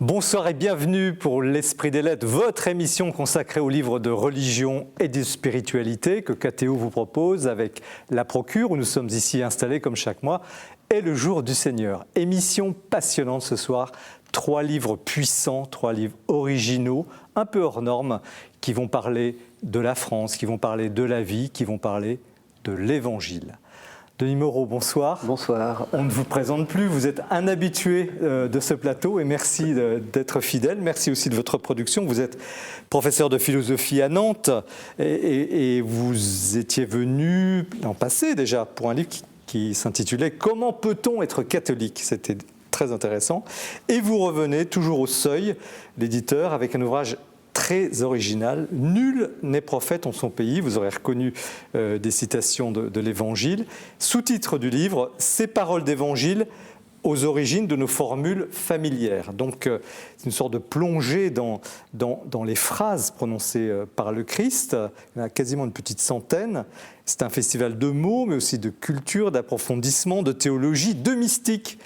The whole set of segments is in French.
Bonsoir et bienvenue pour l'Esprit des Lettres, votre émission consacrée aux livres de religion et de spiritualité que KTO vous propose avec La Procure, où nous sommes ici installés comme chaque mois, et Le Jour du Seigneur. Émission passionnante ce soir, 3 livres puissants, 3 livres originaux, un peu hors normes, qui vont parler de la France, qui vont parler de la vie, qui vont parler de l'Évangile. Denis Moreau, bonsoir. Bonsoir. On ne vous présente plus, vous êtes un habitué de ce plateau et merci d'être fidèle. Merci aussi de votre production. Vous êtes professeur de philosophie à Nantes et vous étiez venu l'an passé déjà pour un livre qui s'intitulait « Comment peut-on être catholique ?» C'était très intéressant. Et vous revenez toujours au Seuil, l'éditeur, avec un ouvrage très original. Nul n'est prophète en son pays. Vous aurez reconnu des citations de l'Évangile. Sous-titre du livre, Ces paroles d'Évangile aux origines de nos formules familières. Donc, c'est une sorte de plongée dans les phrases prononcées par le Christ. Il y en a quasiment une petite centaine. C'est un festival de mots, mais aussi de culture, d'approfondissement, de théologie, de mystique.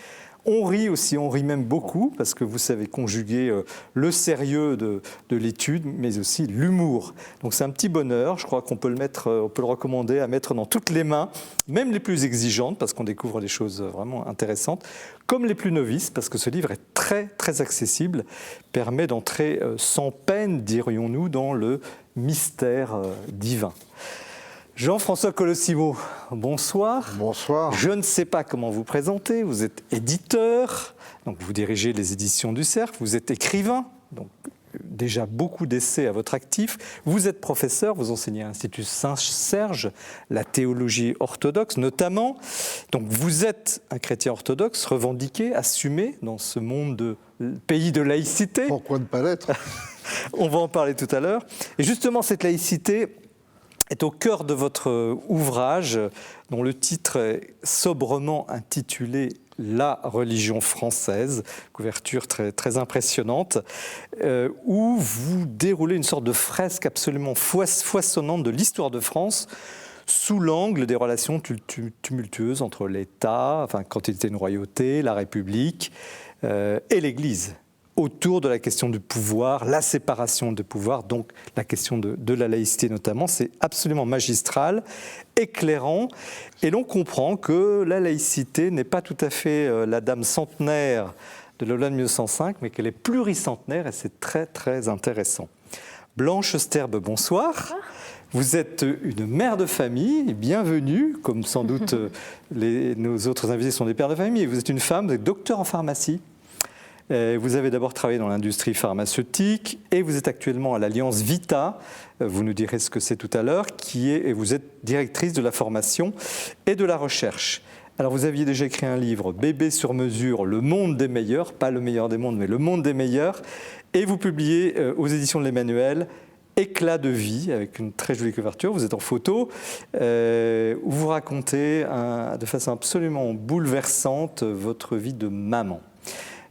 On rit aussi, on rit même beaucoup, parce que vous savez conjuguer le sérieux de l'étude, mais aussi l'humour. Donc c'est un petit bonheur, je crois qu'on peut le recommander à mettre dans toutes les mains, même les plus exigeantes, parce qu'on découvre des choses vraiment intéressantes, comme les plus novices, parce que ce livre est très, très accessible, permet d'entrer sans peine, dirions-nous, dans le mystère divin. Jean-François Colossimo, bonsoir. Bonsoir. Je ne sais pas comment vous présenter, vous êtes éditeur, donc vous dirigez les éditions du Cerf, vous êtes écrivain, donc déjà beaucoup d'essais à votre actif, vous êtes professeur, vous enseignez à l'Institut Saint-Serge, la théologie orthodoxe notamment, donc vous êtes un chrétien orthodoxe revendiqué, assumé dans ce monde de pays de laïcité. Pourquoi ne pas l'être? On va en parler tout à l'heure. Et justement, cette laïcité est au cœur de votre ouvrage, dont le titre est sobrement intitulé « La religion française », couverture très, très impressionnante, où vous déroulez une sorte de fresque absolument foisonnante de l'histoire de France, sous l'angle des relations tumultueuses entre l'État, enfin, quand il était une royauté, la République et l'Église, autour de la question du pouvoir, la séparation de pouvoir, donc la question de la laïcité notamment. C'est absolument magistral, éclairant, et l'on comprend que la laïcité n'est pas tout à fait la dame centenaire de Lola de 1905, mais qu'elle est pluricentenaire, et c'est très très intéressant. Blanche Sterbe, bonsoir. Vous êtes une mère de famille, bienvenue, comme sans doute nos autres invités sont des pères de famille, et vous êtes une femme, vous êtes docteur en pharmacie. Vous avez d'abord travaillé dans l'industrie pharmaceutique et vous êtes actuellement à l'Alliance Vita, vous nous direz ce que c'est tout à l'heure, et vous êtes directrice de la formation et de la recherche. Alors vous aviez déjà écrit un livre, Bébé sur mesure, le monde des meilleurs, pas le meilleur des mondes, mais le monde des meilleurs, et vous publiez aux éditions de l'Emmanuel, Éclat de vie, avec une très jolie couverture, vous êtes en photo, où vous racontez de façon absolument bouleversante votre vie de maman.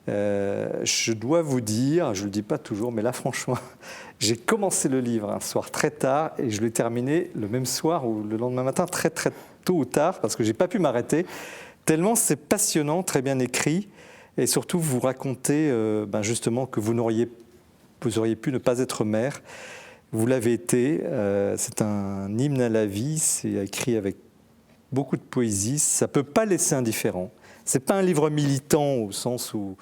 Je dois vous dire, je ne le dis pas toujours, mais là franchement, j'ai commencé le livre un soir très tard et je l'ai terminé le même soir ou le lendemain matin très très tôt ou tard parce que je n'ai pas pu m'arrêter, tellement c'est passionnant, très bien écrit et surtout vous racontez justement que vous auriez pu ne pas être mère, vous l'avez été, c'est un hymne à la vie, c'est écrit avec beaucoup de poésie, ça ne peut pas laisser indifférent. Ce n'est pas un livre militant au sens où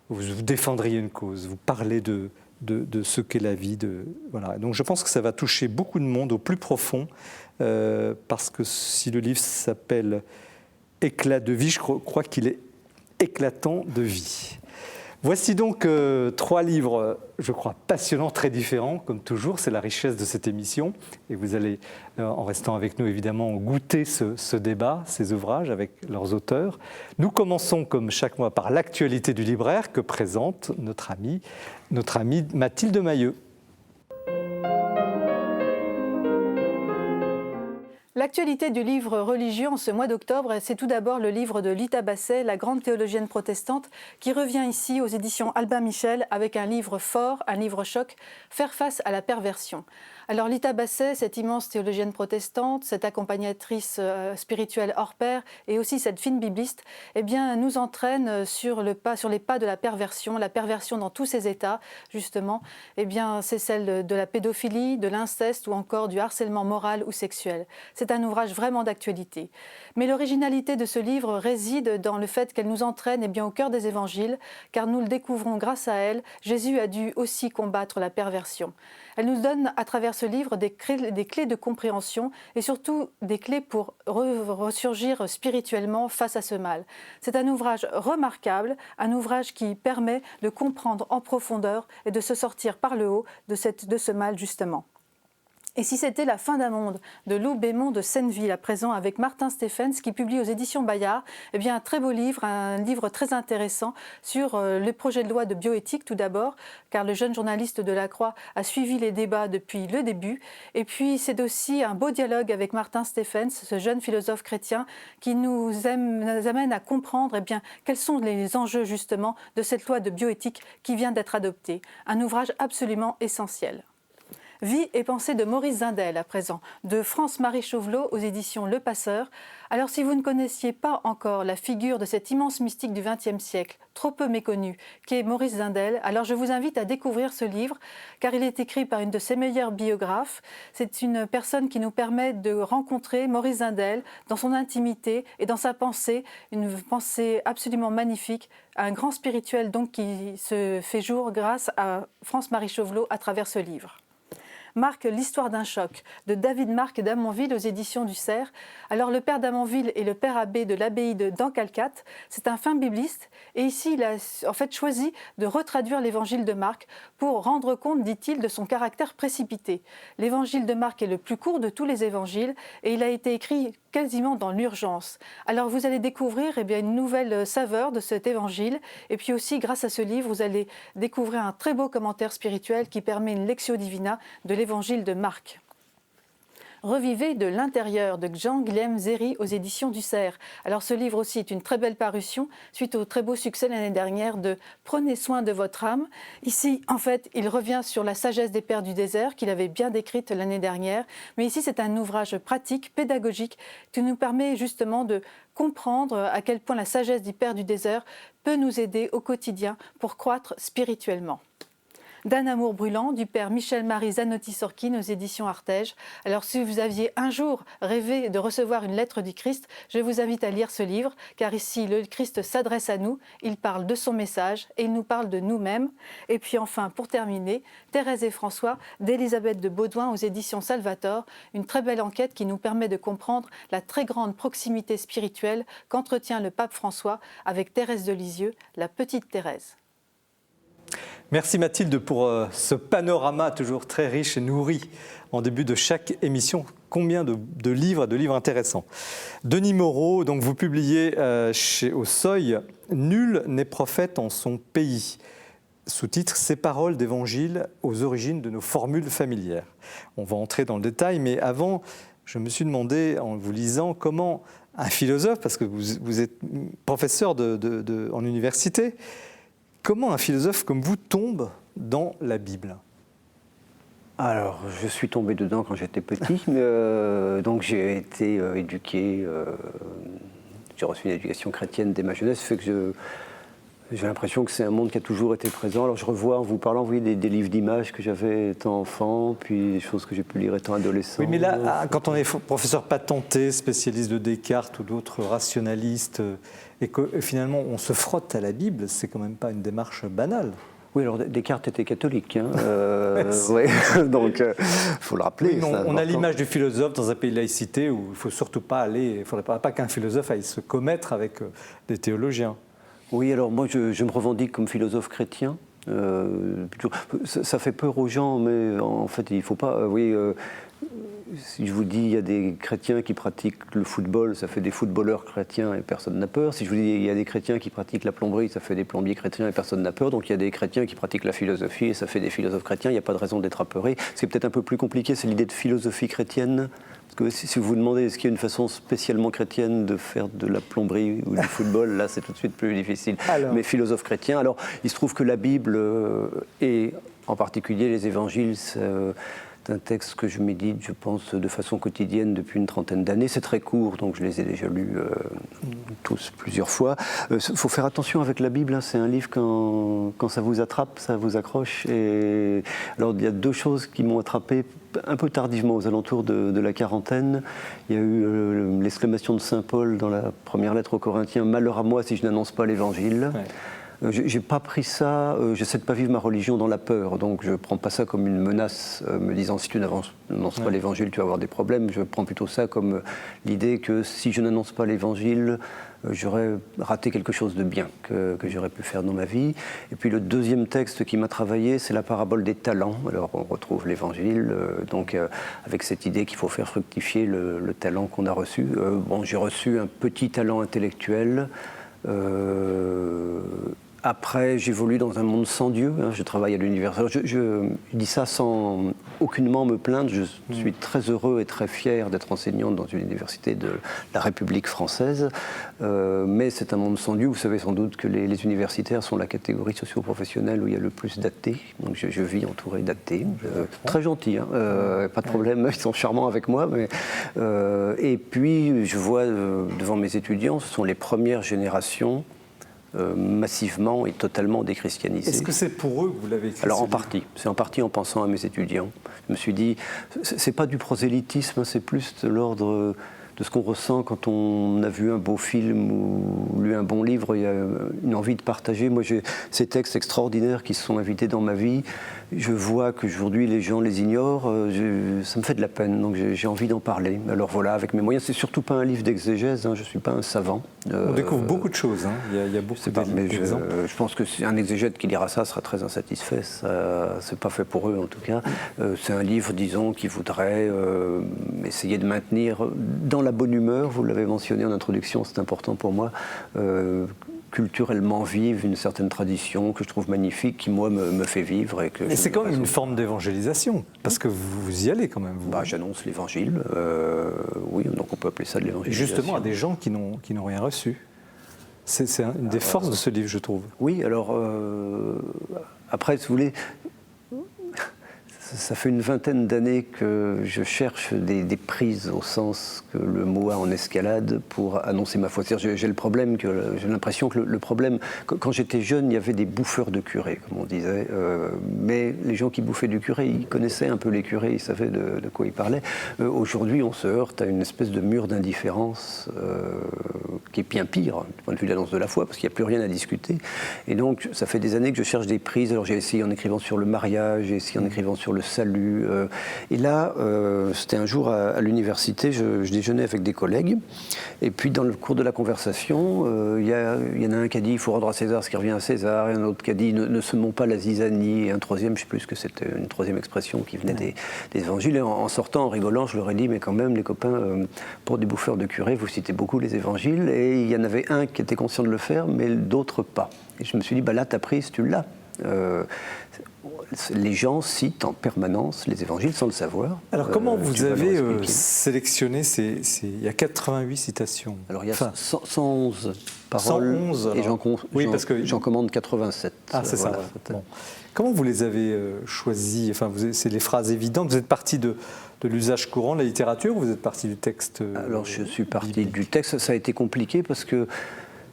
vous défendriez une cause, vous parlez de ce qu'est la vie. Voilà. Donc je pense que ça va toucher beaucoup de monde au plus profond, parce que si le livre s'appelle « Éclat de vie », je crois qu'il est éclatant de vie. Voici donc 3 livres, je crois, passionnants, très différents, comme toujours. C'est la richesse de cette émission. Et vous allez, en restant avec nous, évidemment, goûter ce débat, ces ouvrages avec leurs auteurs. Nous commençons, comme chaque mois, par l'actualité du libraire que présente notre amie Mathilde Mailleux. L'actualité du livre religieux en ce mois d'octobre, c'est tout d'abord le livre de Lita Basset, la grande théologienne protestante, qui revient ici aux éditions Albin Michel avec un livre fort, un livre choc, Faire face à la perversion. Alors Lita Basset, cette immense théologienne protestante, cette accompagnatrice spirituelle hors pair et aussi cette fine bibliste, eh bien, nous entraîne sur les pas de la perversion dans tous ses états, justement. Eh bien, c'est celle de la pédophilie, de l'inceste ou encore du harcèlement moral ou sexuel. C'est un ouvrage vraiment d'actualité. Mais l'originalité de ce livre réside dans le fait qu'elle nous entraîne eh bien, au cœur des évangiles, car nous le découvrons grâce à elle, Jésus a dû aussi combattre la perversion. Elle nous donne à travers ce livre des clés de compréhension et surtout des clés pour ressurgir spirituellement face à ce mal. C'est un ouvrage remarquable, un ouvrage qui permet de comprendre en profondeur et de se sortir par le haut de ce mal justement. Et si c'était La fin d'un monde de Lou Bémond de Senneville, à présent avec Martin Stephens, qui publie aux éditions Bayard, eh bien un très beau livre, un livre très intéressant sur le projet de loi de bioéthique tout d'abord, car le jeune journaliste de La Croix a suivi les débats depuis le début. Et puis c'est aussi un beau dialogue avec Martin Stephens, ce jeune philosophe chrétien, qui nous amène à comprendre eh bien, quels sont les enjeux justement de cette loi de bioéthique qui vient d'être adoptée. Un ouvrage absolument essentiel. Vie et pensée de Maurice Zindel, à présent, de France-Marie Chauvelot aux éditions Le Passeur. Alors si vous ne connaissiez pas encore la figure de cet immense mystique du XXe siècle, trop peu méconnu, qui est Maurice Zindel, alors je vous invite à découvrir ce livre, car il est écrit par une de ses meilleures biographes. C'est une personne qui nous permet de rencontrer Maurice Zindel dans son intimité et dans sa pensée, une pensée absolument magnifique, un grand spirituel donc qui se fait jour grâce à France-Marie Chauvelot à travers ce livre. Marc, l'histoire d'un choc, de David Marc d'Amonville aux éditions du Cerf. Alors le père d'Amonville est le père abbé de l'abbaye d'Ancalcat. C'est un fin bibliste et ici il a en fait choisi de retraduire l'évangile de Marc pour rendre compte, dit-il, de son caractère précipité. L'évangile de Marc est le plus court de tous les évangiles et il a été écrit quasiment dans l'urgence. Alors vous allez découvrir eh bien, une nouvelle saveur de cet évangile et puis aussi grâce à ce livre vous allez découvrir un très beau commentaire spirituel qui permet une lectio divina de l'évangile de Marc. Revivez de l'intérieur de Jean-Guilhem Zéry aux éditions du Cerf. Alors ce livre aussi est une très belle parution suite au très beau succès l'année dernière de Prenez soin de votre âme. Ici, en fait, il revient sur la sagesse des pères du désert qu'il avait bien décrite l'année dernière. Mais ici, c'est un ouvrage pratique, pédagogique, qui nous permet justement de comprendre à quel point la sagesse des pères du désert peut nous aider au quotidien pour croître spirituellement. D'un amour brûlant, du père Michel-Marie Zanotti-Sorkin aux éditions Artege. Alors si vous aviez un jour rêvé de recevoir une lettre du Christ, je vous invite à lire ce livre, car ici le Christ s'adresse à nous, il parle de son message et il nous parle de nous-mêmes. Et puis enfin, pour terminer, Thérèse et François d'Élisabeth de Baudouin aux éditions Salvator, une très belle enquête qui nous permet de comprendre la très grande proximité spirituelle qu'entretient le pape François avec Thérèse de Lisieux, la petite Thérèse. Merci Mathilde pour ce panorama toujours très riche et nourri en début de chaque émission. Combien de livres intéressants. Denis Moreau, donc vous publiez au Seuil « Nul n'est prophète en son pays ». Sous-titre « Ces paroles d'évangile aux origines de nos formules familières ». On va entrer dans le détail, mais avant, je me suis demandé en vous lisant comment un philosophe, parce que vous êtes professeur en université, comment un philosophe comme vous tombe dans la Bible ? Alors, je suis tombé dedans quand j'étais petit, donc j'ai été éduqué, j'ai reçu une éducation chrétienne dès ma jeunesse, fait que j'ai l'impression que c'est un monde qui a toujours été présent. Alors je revois, en vous parlant, vous voyez, des livres d'images que j'avais étant enfant, puis des choses que j'ai pu lire étant adolescent. Oui, mais là, quand on est professeur patenté, spécialiste de Descartes ou d'autres rationalistes, et que finalement on se frotte à la Bible, c'est quand même pas une démarche banale. Oui, alors Descartes était catholique, hein, ouais, donc il faut le rappeler. Oui, on a l'image du philosophe dans un pays de laïcité où il ne faut surtout pas aller, il ne faudrait pas qu'un philosophe aille se commettre avec des théologiens. Oui, alors moi je me revendique comme philosophe chrétien. Ça fait peur aux gens, mais en fait il ne faut pas. Si je vous dis il y a des chrétiens qui pratiquent le football, ça fait des footballeurs chrétiens et personne n'a peur. Si je vous dis il y a des chrétiens qui pratiquent la plomberie, ça fait des plombiers chrétiens et personne n'a peur. Donc il y a des chrétiens qui pratiquent la philosophie et ça fait des philosophes chrétiens. Il n'y a pas de raison d'être apeuré. Ce qui est peut-être un peu plus compliqué, c'est l'idée de philosophie chrétienne. Parce que si vous vous demandez est-ce qu'il y a une façon spécialement chrétienne de faire de la plomberie ou du football, là c'est tout de suite plus difficile. Mais philosophe chrétien, alors il se trouve que la Bible et en particulier les évangiles, c'est C'est un texte que je médite, je pense, de façon quotidienne depuis une trentaine d'années. C'est très court, donc je les ai déjà lus tous plusieurs fois. Il faut faire attention avec la Bible, hein. C'est un livre quand ça vous attrape, ça vous accroche. Et alors il y a deux choses qui m'ont attrapé un peu tardivement, aux alentours de la quarantaine. Il y a eu l'exclamation de saint Paul dans la première lettre aux Corinthiens « Malheur à moi si je n'annonce pas l'Évangile ». J'ai pas pris ça, j'essaie de pas vivre ma religion dans la peur, donc je prends pas ça comme une menace, me disant si tu n'annonces pas l'évangile, tu vas avoir des problèmes. Je prends plutôt ça comme l'idée que si je n'annonce pas l'évangile, j'aurais raté quelque chose de bien que j'aurais pu faire dans ma vie. Et puis le deuxième texte qui m'a travaillé, c'est la parabole des talents. Alors on retrouve l'évangile, donc avec cette idée qu'il faut faire fructifier le talent qu'on a reçu. Bon, j'ai reçu un petit talent intellectuel. Après, j'évolue dans un monde sans Dieu, hein, je travaille à l'université. Je dis ça sans aucunement me plaindre, je suis très heureux et très fier d'être enseignant dans une université de la République française, mais c'est un monde sans Dieu. Vous savez sans doute que les universitaires sont la catégorie socio-professionnelle où il y a le plus d'athées, donc je vis entouré d'athées, très gentils, hein, pas de problème, ils sont charmants avec moi, mais, et puis je vois devant mes étudiants, ce sont les premières générations massivement et totalement déchristianisé. Est-ce que c'est pour eux que vous l'avez écrit? Alors en partie, c'est en partie en pensant à mes étudiants. Je me suis dit, c'est pas du prosélytisme, c'est plus de l'ordre de ce qu'on ressent quand on a vu un beau film ou lu un bon livre. Il y a une envie de partager. Moi, j'ai ces textes extraordinaires qui se sont invités dans ma vie. Je vois qu'aujourd'hui les gens les ignorent, ça me fait de la peine, donc j'ai envie d'en parler. Alors voilà, avec mes moyens, c'est surtout pas un livre d'exégèse, hein, je suis pas un savant. On découvre beaucoup de choses, hein. Il y a beaucoup d'exemples. Je pense que un exégète qui lira ça sera très insatisfait, c'est pas fait pour eux en tout cas. C'est un livre, disons, qui voudrait essayer de maintenir dans la bonne humeur, vous l'avez mentionné en introduction, c'est important pour moi, culturellement vive une certaine tradition que je trouve magnifique, qui moi me fait vivre. Et c'est quand même une forme d'évangélisation, parce que vous y allez quand même. J'annonce l'évangile, oui, donc on peut appeler ça de l'évangélisation. Justement à des gens qui n'ont rien reçu. C'est une des forces de ce livre, je trouve. Oui, alors après, si vous voulez, ça fait une vingtaine d'années que je cherche des prises au sens que le mot a en escalade pour annoncer ma foi. J'ai le problème, j'ai l'impression que le problème, quand j'étais jeune, il y avait des bouffeurs de curés, comme on disait, mais les gens qui bouffaient du curé, ils connaissaient un peu les curés, ils savaient de quoi ils parlaient. Aujourd'hui, on se heurte à une espèce de mur d'indifférence qui est bien pire, du point de vue de l'annonce de la foi, parce qu'il n'y a plus rien à discuter. Et donc, ça fait des années que je cherche des prises. Alors j'ai essayé en écrivant sur le mariage, j'ai essayé en écrivant sur le salut. Et là, c'était un jour à l'université, je déjeunais avec des collègues, et puis dans le cours de la conversation, il y en a un qui a dit « il faut rendre à César ce qui revient à César », et un autre qui a dit « ne semons pas la zizanie », et un troisième, je ne sais plus ce que c'était, une troisième expression qui venait des évangiles. Et en sortant, en rigolant, je leur ai dit « mais quand même, les copains, pour des bouffeurs de curés, vous citez beaucoup les évangiles », et il y en avait un qui était conscient de le faire, mais d'autres pas. Et je me suis dit « là, ta prise, tu l'as ». Les gens citent en permanence les évangiles sans le savoir. Alors comment vous avez sélectionné il y a 88 citations. Alors il y a 111 paroles 111, et j'en commande 87. Ah c'est voilà, ça. Bon. Comment vous les avez choisis? Enfin, c'est les phrases évidentes. Vous êtes parti de l'usage courant de la littérature ou vous êtes parti du texte Alors je suis parti du texte. Ça a été compliqué parce que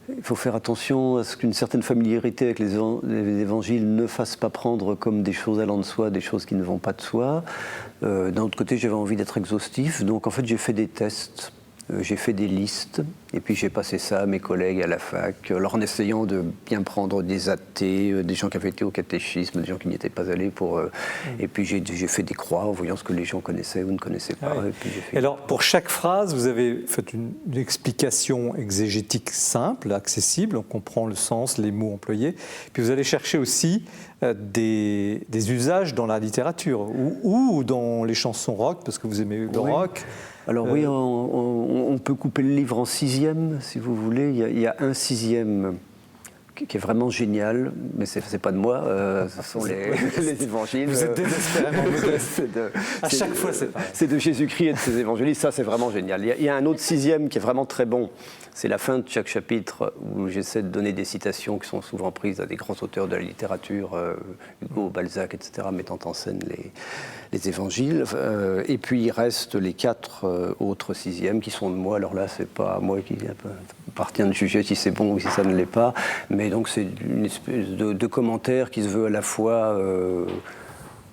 il faut faire attention à ce qu'une certaine familiarité avec les évangiles ne fasse pas prendre comme des choses allant de soi, des choses qui ne vont pas de soi. D'un autre côté, j'avais envie d'être exhaustif, donc en fait j'ai fait des tests, j'ai fait des listes, et puis j'ai passé ça à mes collègues à la fac, alors en essayant de bien prendre des athées, des gens qui avaient été au catéchisme, des gens qui n'y étaient pas allés pour... Et puis j'ai fait des croix en voyant ce que les gens connaissaient ou ne connaissaient pas. Ouais. Et puis alors pour chaque phrase, vous avez fait une explication exégétique simple, accessible, on comprend le sens, les mots employés, puis vous allez chercher aussi des usages dans la littérature ou dans les chansons rock, parce que vous aimez le rock. Alors oui, on peut couper le livre en 6e, si vous voulez. Il y a un 6e qui est vraiment génial, mais c'est pas de moi, ce sont les évangiles. Vous êtes désespérément modeste. À chaque fois, c'est pareil. C'est de Jésus-Christ et de ses évangiles, ça c'est vraiment génial. Il y a un autre 6e qui est vraiment très bon, c'est la fin de chaque chapitre où j'essaie de donner des citations qui sont souvent prises à des grands auteurs de la littérature, Hugo, Balzac, etc., mettant en scène les évangiles. Et puis il reste les 4 autres 6e qui sont de moi. Alors là, c'est pas à moi qui appartient de juger si c'est bon ou si ça ne l'est pas, mais donc c'est une espèce de commentaire qui se veut à la fois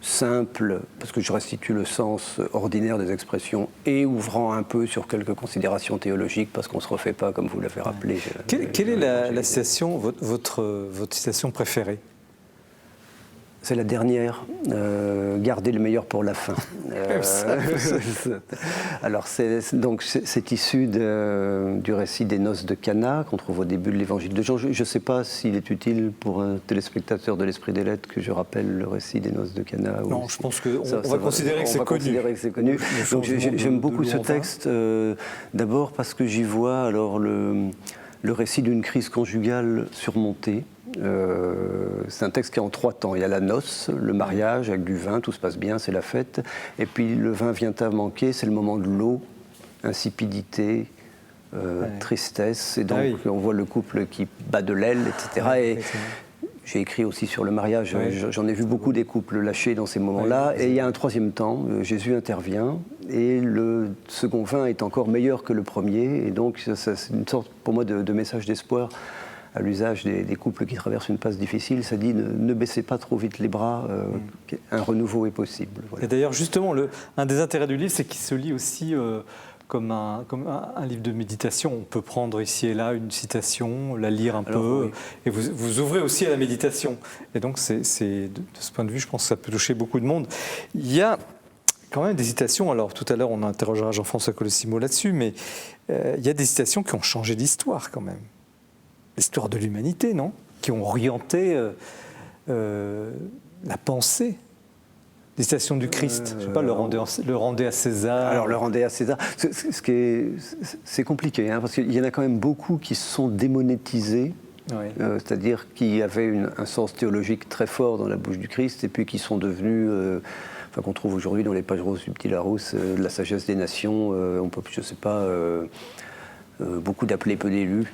simple, parce que je restitue le sens ordinaire des expressions, et ouvrant un peu sur quelques considérations théologiques, parce qu'on ne se refait pas, comme vous l'avez rappelé. Quelle est la citation, votre citation préférée? C'est la dernière, garder le meilleur pour la fin. Alors c'est issu du récit des noces de Cana qu'on trouve au début de l'évangile de Jean. Je ne sais pas s'il est utile pour un téléspectateur de l'Esprit des Lettres que je rappelle le récit des noces de Cana. Non, je pense qu'on va considérer que c'est connu. Donc j'aime beaucoup ce texte, d'abord parce que j'y vois alors le récit d'une crise conjugale surmontée. C'est un texte qui est en 3 temps. Il y a la noce, le mariage avec du vin, tout se passe bien, c'est la fête. Et puis le vin vient à manquer, c'est le moment de l'eau, insipidité, tristesse. Et donc on voit le couple qui bat de l'aile, etc. Et j'ai écrit aussi sur le mariage. J'en ai vu beaucoup des couples lâchés dans ces moments-là. Et il y a un 3e temps, Jésus intervient. Et le second vin est encore meilleur que le premier. Et donc c'est une sorte pour moi de message d'espoir à l'usage des couples qui traversent une passe difficile. Ça dit ne baissez pas trop vite les bras, un renouveau est possible. Voilà. Et d'ailleurs, justement, un des intérêts du livre, c'est qu'il se lit aussi comme un livre de méditation. On peut prendre ici et là une citation, la lire un peu, et vous ouvrez aussi à la méditation. Et donc, de ce point de vue, je pense que ça peut toucher beaucoup de monde. Il y a quand même des citations, alors tout à l'heure on interrogera Jean-François Colossimo là-dessus, mais il y a des citations qui ont changé l'histoire quand même. L'histoire de l'humanité, non? Qui ont orienté la pensée. Les citations du Christ, je sais pas, le rendez à César. Alors le rendez à César, c'est compliqué, hein, parce qu'il y en a quand même beaucoup qui se sont démonétisés, c'est-à-dire qui avaient un sens théologique très fort dans la bouche du Christ, et puis qui sont devenus, qu'on trouve aujourd'hui dans les pages roses du Petit Larousse, de la sagesse des nations, on peut, je sais pas... beaucoup d'appelés, peu d'élus.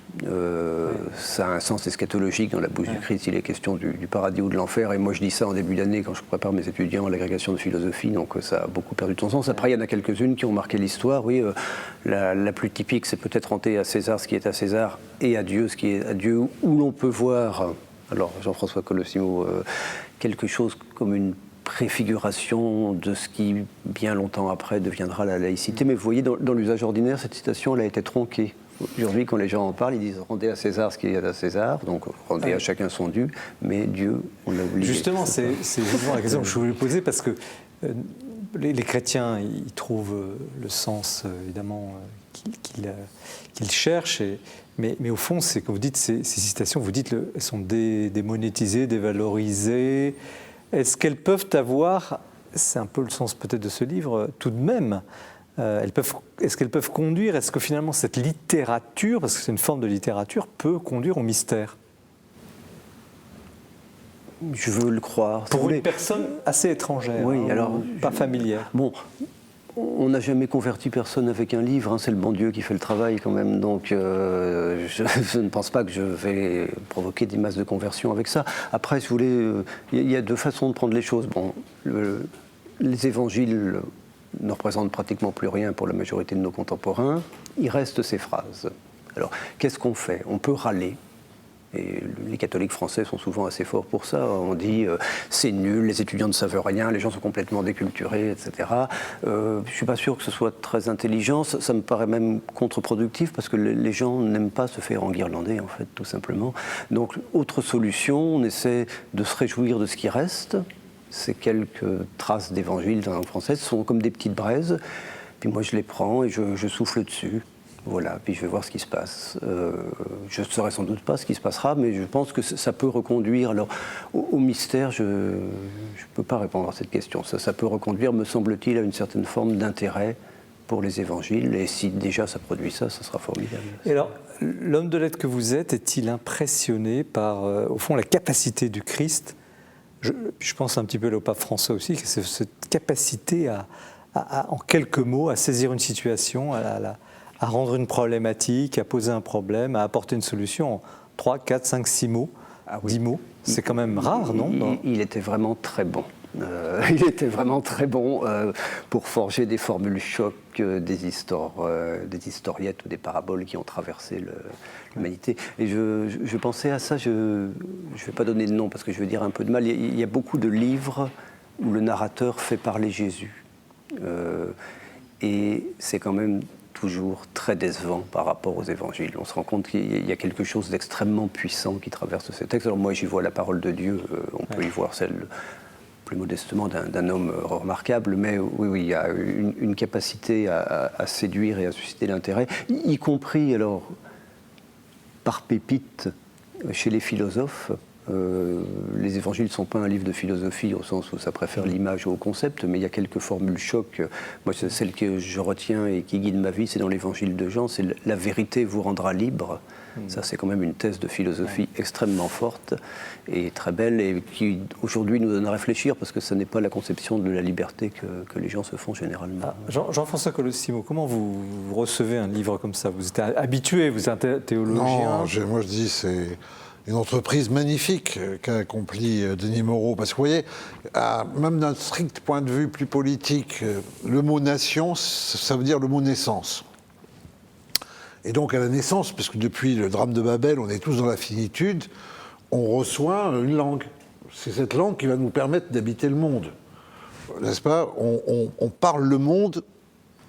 Ça a un sens eschatologique dans la bouche du Christ. Il est question du paradis ou de l'enfer. Et moi, je dis ça en début d'année quand je prépare mes étudiants à l'agrégation de philosophie. Donc, ça a beaucoup perdu de son sens. Après, il y en a quelques-unes qui ont marqué l'histoire. Oui, la plus typique, c'est peut-être rendre à César ce qui est à César et à Dieu ce qui est à Dieu, où l'on peut voir, alors Jean-François Colossimo, quelque chose comme une préfiguration de ce qui, bien longtemps après, deviendra la laïcité. Mais vous voyez, dans l'usage ordinaire, cette citation, elle a été tronquée. Aujourd'hui, quand les gens en parlent, ils disent « rendez à César ce qu'il y a à César », donc rendez à chacun son dû, mais Dieu, on l'a oublié. Justement, c'est justement la question que je voulais poser, parce que les chrétiens, ils trouvent le sens, évidemment, qu'ils cherchent, mais au fond, c'est que vous dites, ces citations, vous dites, elles sont démonétisées, dévalorisées. Est-ce qu'elles peuvent avoir, c'est un peu le sens peut-être de ce livre, tout de même, est-ce qu'elles peuvent conduire, est-ce que finalement cette littérature, parce que c'est une forme de littérature, peut conduire au mystère? Je veux le croire. Pour une personne assez étrangère, alors, pas familière. Bon, on n'a jamais converti personne avec un livre, c'est le bon Dieu qui fait le travail quand même, donc je ne pense pas que je vais provoquer des masses de conversion avec ça. Après, si vous voulez, il y a 2 façons de prendre les choses. Bon, les évangiles ne représentent pratiquement plus rien pour la majorité de nos contemporains. Il reste ces phrases. Alors, qu'est-ce qu'on fait? On peut râler. Et les catholiques français sont souvent assez forts pour ça. On dit c'est nul, les étudiants ne savent rien, les gens sont complètement déculturés, etc. Je ne suis pas sûr que ce soit très intelligent. Ça me paraît même contre-productif parce que les gens n'aiment pas se faire enguirlander, en fait, tout simplement. Donc, autre solution, on essaie de se réjouir de ce qui reste. Ces quelques traces d'évangile dans la langue française sont comme des petites braises. Puis moi, je les prends et je souffle dessus. Voilà, puis je vais voir ce qui se passe. Je ne saurai sans doute pas ce qui se passera, mais je pense que ça peut reconduire. Alors, au mystère, je ne peux pas répondre à cette question. Ça peut reconduire, me semble-t-il, à une certaine forme d'intérêt pour les évangiles. Et si déjà ça produit ça, ça sera formidable. Et alors, l'homme de lettres que vous êtes, est-il impressionné par, au fond, la capacité du Christ? Je pense un petit peu au pape François aussi, que c'est cette capacité en quelques mots, à saisir une situation, à rendre une problématique, à poser un problème, à apporter une solution en 3, 4, 5, 6 mots, 10 mots. C'est quand même rare, non? Il était vraiment très bon. Il était vraiment très bon pour forger des formules choc, des historiettes ou des paraboles qui ont traversé l'humanité. Et je pensais à ça, je ne vais pas donner de nom parce que je vais dire un peu de mal. Il y a beaucoup de livres où le narrateur fait parler Jésus. Et c'est quand même toujours très décevant par rapport aux évangiles. On se rend compte qu'il y a quelque chose d'extrêmement puissant qui traverse ces textes. Alors moi, j'y vois la parole de Dieu, on peut y voir celle, plus modestement, d'un homme remarquable, mais oui, il y a une capacité à séduire et à susciter l'intérêt, y compris, alors, par pépites, chez les philosophes. Les évangiles ne sont pas un livre de philosophie au sens où ça préfère l'image au concept, mais il y a quelques formules choc. Moi, celle que je retiens et qui guide ma vie, c'est dans l'évangile de Jean, c'est « la vérité vous rendra libre ». Ça, c'est quand même une thèse de philosophie extrêmement forte et très belle et qui, aujourd'hui, nous donne à réfléchir parce que ce n'est pas la conception de la liberté que les gens se font généralement. Jean-François Colossimo, comment vous recevez un livre comme ça? Vous êtes habitué, vous êtes théologien? Non, moi je dis c'est une entreprise magnifique qu'a accomplie Denis Moreau. Parce que vous voyez, même d'un strict point de vue plus politique, le mot nation, ça veut dire le mot naissance. Et donc à la naissance, parce que depuis le drame de Babel, on est tous dans la finitude, on reçoit une langue. C'est cette langue qui va nous permettre d'habiter le monde. N'est-ce pas? On parle le monde,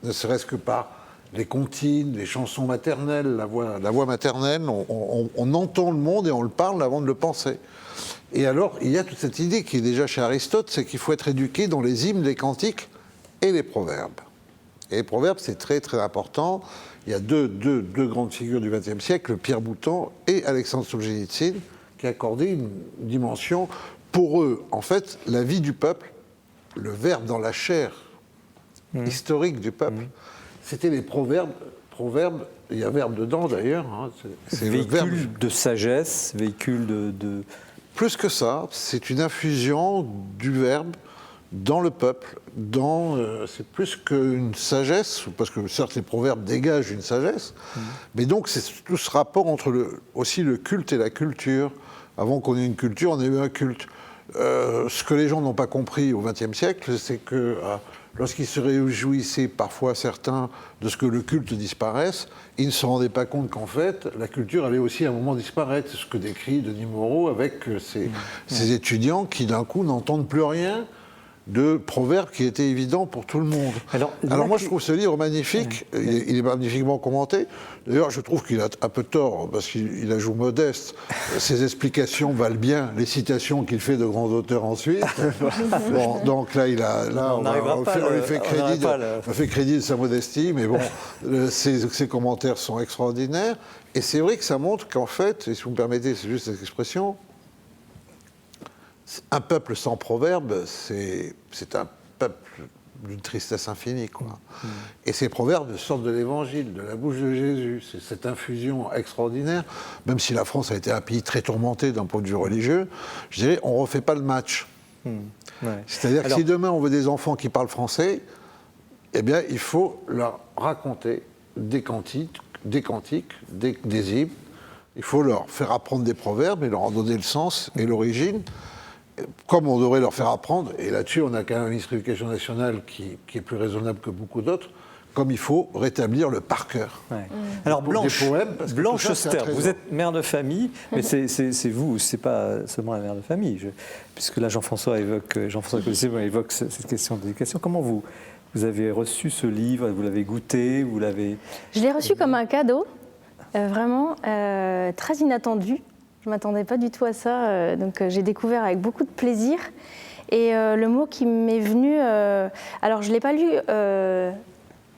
ne serait-ce que par les comptines, les chansons maternelles, la voix maternelle, on entend le monde et on le parle avant de le penser. Et alors, il y a toute cette idée qui est déjà chez Aristote, c'est qu'il faut être éduqué dans les hymnes, les cantiques et les proverbes. Et les proverbes, c'est très très important. Il y a deux grandes figures du XXe siècle, Pierre Boutan et Alexandre Solzhenitsyn, qui accordaient une dimension. Pour eux, en fait, la vie du peuple, le verbe dans la chair historique du peuple, c'était les proverbes. Il y a verbe dedans d'ailleurs. Hein, c'est véhicule de sagesse, véhicule de... Plus que ça, c'est une infusion du verbe dans le peuple. C'est plus qu'une sagesse, parce que certes les proverbes dégagent une sagesse, mais donc c'est tout ce rapport entre aussi le culte et la culture. Avant qu'on ait une culture, on a eu un culte. Ce que les gens n'ont pas compris au XXe siècle, c'est que lorsqu'ils se réjouissaient parfois certains de ce que le culte disparaisse, ils ne se rendaient pas compte qu'en fait, la culture allait aussi à un moment disparaître. C'est ce que décrit Denis Moreau avec ces étudiants qui d'un coup n'entendent plus rien de proverbes qui étaient évidents pour tout le monde. Alors moi, je trouve ce livre magnifique. Il est magnifiquement commenté. D'ailleurs, je trouve qu'il a un peu tort, parce qu'il ajoute modeste. Ses explications valent bien les citations qu'il fait de grands auteurs ensuite. Bon, donc là, on fait crédit de sa modestie, mais bon, ses commentaires sont extraordinaires. Et c'est vrai que ça montre qu'en fait, et si vous me permettez, c'est juste cette expression, un peuple sans proverbes, c'est un peuple d'une tristesse infinie, quoi. Et ces proverbes sortent de l'Évangile, de la bouche de Jésus. C'est cette infusion extraordinaire. Même si la France a été un pays très tourmenté d'un point de vue religieux, je dirais, on ne refait pas le match. C'est-à-dire que si demain on veut des enfants qui parlent français, eh bien, il faut leur raconter des cantiques, des hymnes. Il faut leur faire apprendre des proverbes et leur en donner le sens et l'origine. Comme on devrait leur faire apprendre, et là-dessus on a quand même un ministre de l'Éducation nationale qui est plus raisonnable que beaucoup d'autres, comme il faut rétablir le par cœur. Alors Blanche Oster, vous êtes mère de famille, mais c'est vous, c'est pas seulement la mère de famille, puisque là Jean-François Colossimo évoque cette question d'éducation. Comment vous avez reçu ce livre, vous l'avez goûté, Je l'ai reçu comme un cadeau, vraiment très inattendu. Je ne m'attendais pas du tout à ça, donc j'ai découvert avec beaucoup de plaisir. Et le mot qui m'est venu, alors je ne l'ai pas lu,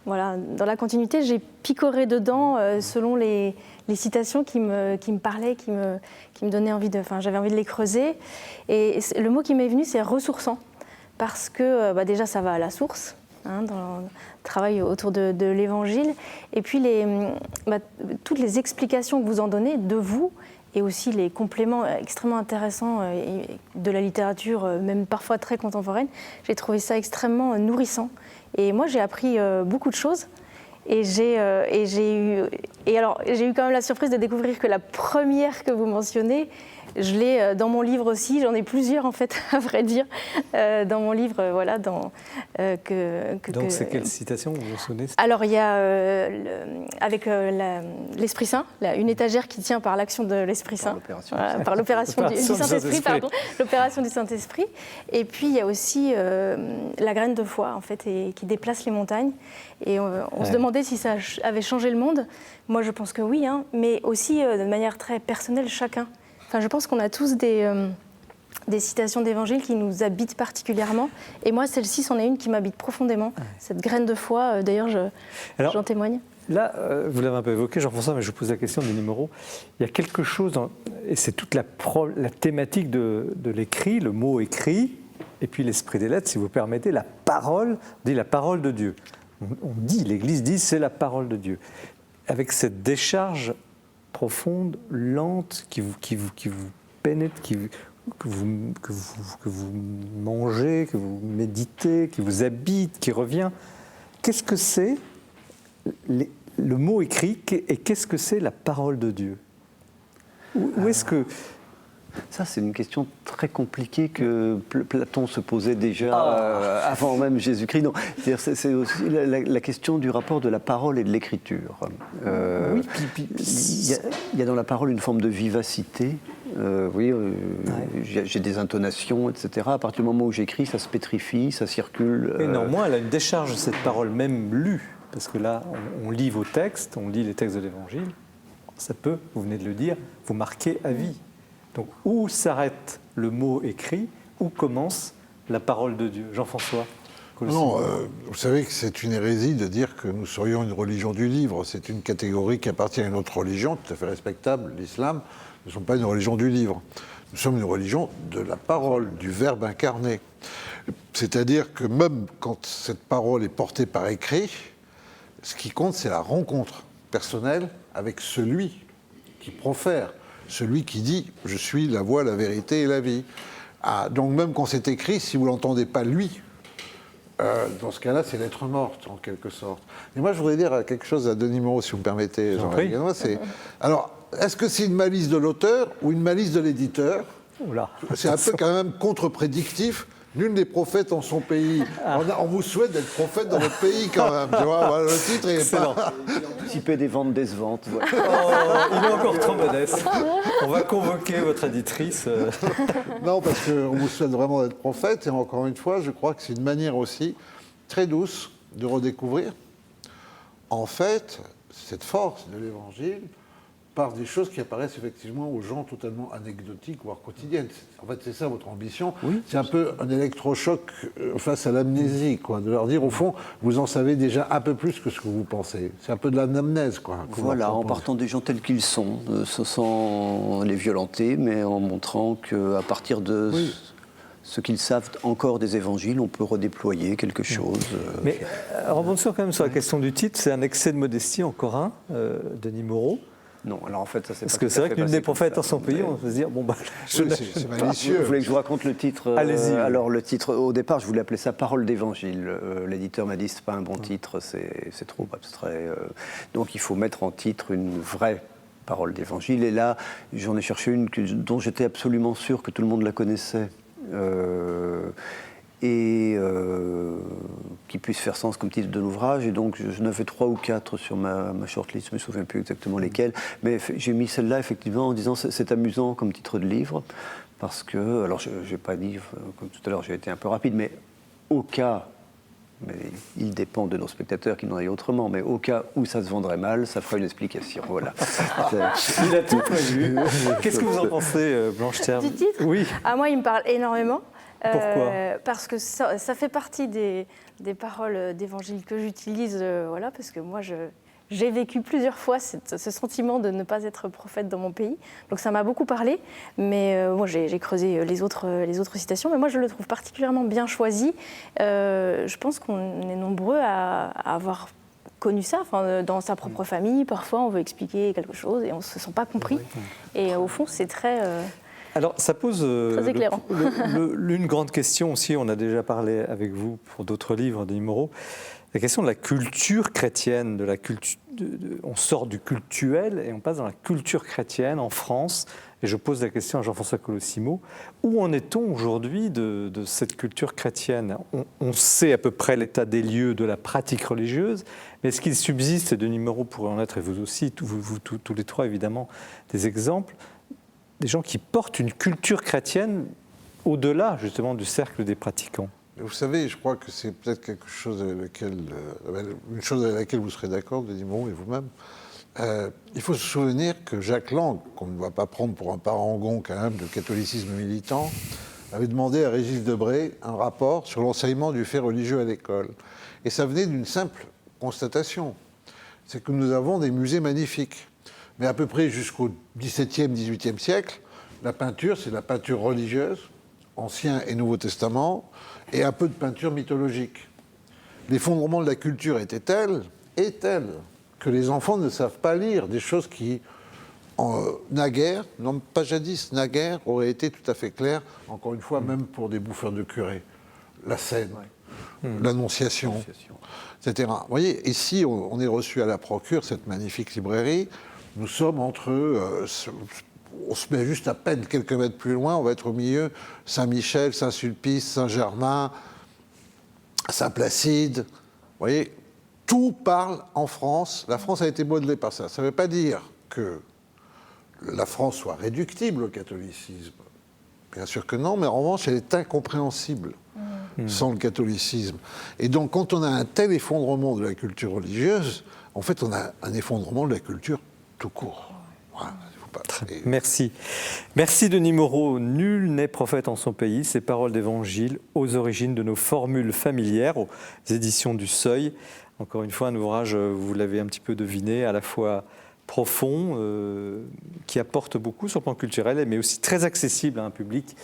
voilà, dans la continuité, j'ai picoré dedans selon les citations qui me parlaient, qui me donnaient envie j'avais envie de les creuser. Et le mot qui m'est venu, c'est ressourçant, parce que déjà ça va à la source. dans le travail autour de l'Évangile. Et puis toutes les explications que vous en donnez de vous, et aussi les compléments extrêmement intéressants de la littérature, même parfois très contemporaine, j'ai trouvé ça extrêmement nourrissant. Et moi, j'ai appris beaucoup de choses. Et j'ai eu quand même la surprise de découvrir que la première que vous mentionnez, je l'ai dans mon livre aussi. J'en ai plusieurs en fait, à vrai dire, dans mon livre. Voilà, Donc c'est quelle citation vous vous souvenez? Alors il y a avec l'Esprit Saint, une étagère qui tient par l'action de l'Esprit Saint, par l'opération du Saint-Esprit, pardon, l'opération du Saint-Esprit. Et puis il y a aussi la graine de foi en fait, et qui déplace les montagnes. Et on se demandait si ça avait changé le monde. Moi je pense que oui, mais aussi de manière très personnelle chacun. Enfin, je pense qu'on a tous des citations d'évangile qui nous habitent particulièrement. Et moi, celle-ci, c'en est une qui m'habite profondément. Cette graine de foi, d'ailleurs, j'en témoigne. Là, vous l'avez un peu évoqué, Jean-François, mais je vous pose la question, Denis Moreau. Il y a quelque chose, et c'est toute la thématique de l'écrit, le mot écrit, et puis l'esprit des lettres, si vous permettez, la parole, on dit la parole de Dieu. On dit, l'Église dit, c'est la parole de Dieu. Avec cette décharge profonde, lente, qui vous pénètre, que vous mangez, que vous méditez, qui vous habite, qui revient. Qu'est-ce que c'est le mot écrit et qu'est-ce que c'est la parole de Dieu? Où est-ce que... Ça, c'est une question très compliquée que Platon se posait déjà avant même Jésus-Christ. Non, c'est aussi la question du rapport de la parole et de l'écriture. Oui, il y a dans la parole une forme de vivacité. J'ai des intonations, etc. À partir du moment où j'écris, ça se pétrifie, ça circule. Et néanmoins, elle a une décharge, cette parole, même lue. Parce que là, on lit vos textes, on lit les textes de l'Évangile. Ça peut, vous venez de le dire, vous marquer à vie. Donc, où s'arrête le mot écrit, où commence la parole de Dieu? Jean-François? Non, vous savez que c'est une hérésie de dire que nous serions une religion du livre. C'est une catégorie qui appartient à une autre religion, tout à fait respectable, l'islam. Nous ne sommes pas une religion du livre. Nous sommes une religion de la parole, du verbe incarné. C'est-à-dire que même quand cette parole est portée par écrit, ce qui compte, c'est la rencontre personnelle avec celui qui profère. Celui qui dit « je suis la voie, la vérité et la vie ». Donc même quand c'est écrit, si vous ne l'entendez pas lui, dans ce cas-là, c'est lettre morte, en quelque sorte. Et moi, je voudrais dire quelque chose à Denis Moreau, si vous me permettez. Alors, est-ce que c'est une malice de l'auteur ou une malice de l'éditeur? C'est un peu quand même contre-prédictif. Nul n'est prophète en son pays. On vous souhaite d'être prophète dans votre pays quand même. Tu vois, voilà, le titre est pas... Anticiper des ventes décevantes. Ouais. Il est encore trop modeste. On va convoquer votre éditrice. Non, parce qu'on vous souhaite vraiment d'être prophète. Et encore une fois, je crois que c'est une manière aussi très douce de redécouvrir, en fait, cette force de l'Évangile par des choses qui apparaissent effectivement aux gens totalement anecdotiques, voire quotidiennes. En fait, c'est ça votre ambition. Oui. C'est un peu un électrochoc face à l'amnésie, quoi, de leur dire, au fond, vous en savez déjà un peu plus que ce que vous pensez. C'est un peu de l'anamnèse, quoi. Voilà, en partant des gens tels qu'ils sont, sans les violenter, mais en montrant qu'à partir de ce qu'ils savent encore des évangiles, on peut redéployer quelque chose. Mais rebondissons quand même sur la question du titre, c'est un excès de modestie encore un, Denis Moreau. Non, alors en fait, ça c'est parce que c'est vrai que nul n'est prophète en son pays, on peut se dire, bon, bah, c'est malicieux. Vous voulez que je vous raconte le titre? Allez-y. Alors, le titre, au départ, je voulais appeler ça Parole d'évangile. L'éditeur m'a dit, c'est pas un bon titre, c'est trop abstrait. Donc, il faut mettre en titre une vraie parole d'évangile. Et là, j'en ai cherché une dont j'étais absolument sûr que tout le monde la connaissait. Qui puisse faire sens comme titre de l'ouvrage. Et donc, je n'avais 3 ou 4 sur ma shortlist, je ne me souviens plus exactement lesquels. Mais j'ai mis celle-là, effectivement, en disant c'est amusant comme titre de livre, parce que, alors je n'ai pas dit, comme tout à l'heure, j'ai été un peu rapide, mais au cas, mais il dépend de nos spectateurs qui n'en aillent autrement, mais au cas où ça se vendrait mal, ça fera une explication. Voilà. Il a tout prévu. Qu'est-ce que vous en pensez, Blanche Terme? Du titre? Oui. Moi, il me parle énormément. Pourquoi? Parce que ça fait partie des paroles d'évangile que j'utilise, voilà, parce que moi, j'ai vécu plusieurs fois ce sentiment de ne pas être prophète dans mon pays. Donc ça m'a beaucoup parlé, mais moi j'ai creusé les autres citations, mais moi je le trouve particulièrement bien choisi. Je pense qu'on est nombreux à avoir connu ça, dans sa propre famille. Parfois on veut expliquer quelque chose et on ne se sent pas compris. Et au fond c'est très... Alors, ça pose très éclairant. une grande question aussi, on a déjà parlé avec vous pour d'autres livres de Moreau, la question de la culture chrétienne, on sort du cultuel et on passe dans la culture chrétienne en France. Et je pose la question à Jean-François Colossimo, où en est-on aujourd'hui de cette culture chrétienne ? On sait à peu près l'état des lieux de la pratique religieuse, mais est-ce qu'il subsiste, et Denis Moreau pourrait en être, et vous aussi, vous tous les trois évidemment, des exemples, des gens qui portent une culture chrétienne au-delà justement du cercle des pratiquants. Vous savez, je crois que c'est peut-être quelque chose une chose avec laquelle vous serez d'accord, Denis Moreau et vous-même. Il faut se souvenir que Jacques Lang, qu'on ne va pas prendre pour un parangon quand même de catholicisme militant, avait demandé à Régis Debray un rapport sur l'enseignement du fait religieux à l'école. Et ça venait d'une simple constatation, c'est que nous avons des musées magnifiques. Mais à peu près jusqu'au XVIIe, XVIIIe siècle, la peinture, c'est la peinture religieuse, Ancien et Nouveau Testament, et un peu de peinture mythologique. L'effondrement de la culture est tel que les enfants ne savent pas lire des choses qui, naguère, non pas jadis, naguère, auraient été tout à fait claires, encore une fois, même pour des bouffeurs de curés. La scène, l'Annonciation, etc. Vous voyez, ici, on est reçu à la Procure, cette magnifique librairie. Nous sommes entre on se met juste à peine quelques mètres plus loin, on va être au milieu, Saint-Michel, Saint-Sulpice, Saint-Germain, Saint-Placide. Vous voyez, tout parle en France. La France a été modelée par ça. Ça ne veut pas dire que la France soit réductible au catholicisme. Bien sûr que non, mais en revanche, elle est incompréhensible sans le catholicisme. Et donc, quand on a un tel effondrement de la culture religieuse, en fait, on a un effondrement de la culture tout court. Voilà. Merci. Merci Denis Moreau. Nul n'est prophète en son pays. Ces paroles d'évangile aux origines de nos formules familières, aux éditions du Seuil. Encore une fois, un ouvrage, vous l'avez un petit peu deviné, à la fois profond, qui apporte beaucoup sur le plan culturel, mais aussi très accessible à un public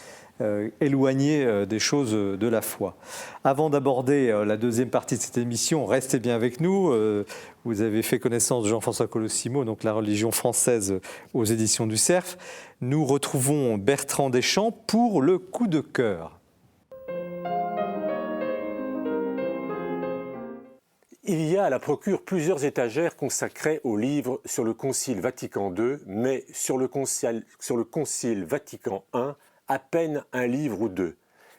éloigné des choses de la foi. Avant d'aborder la deuxième partie de cette émission, restez bien avec nous. Vous avez fait connaissance de Jean-François Colossimo, donc La religion française aux éditions du Cerf. Nous retrouvons Bertrand Deschamps pour le coup de cœur. Il y a à la Procure plusieurs étagères consacrées aux livres sur le Concile Vatican II, mais sur le Concile Vatican I, à peine un livre ou deux.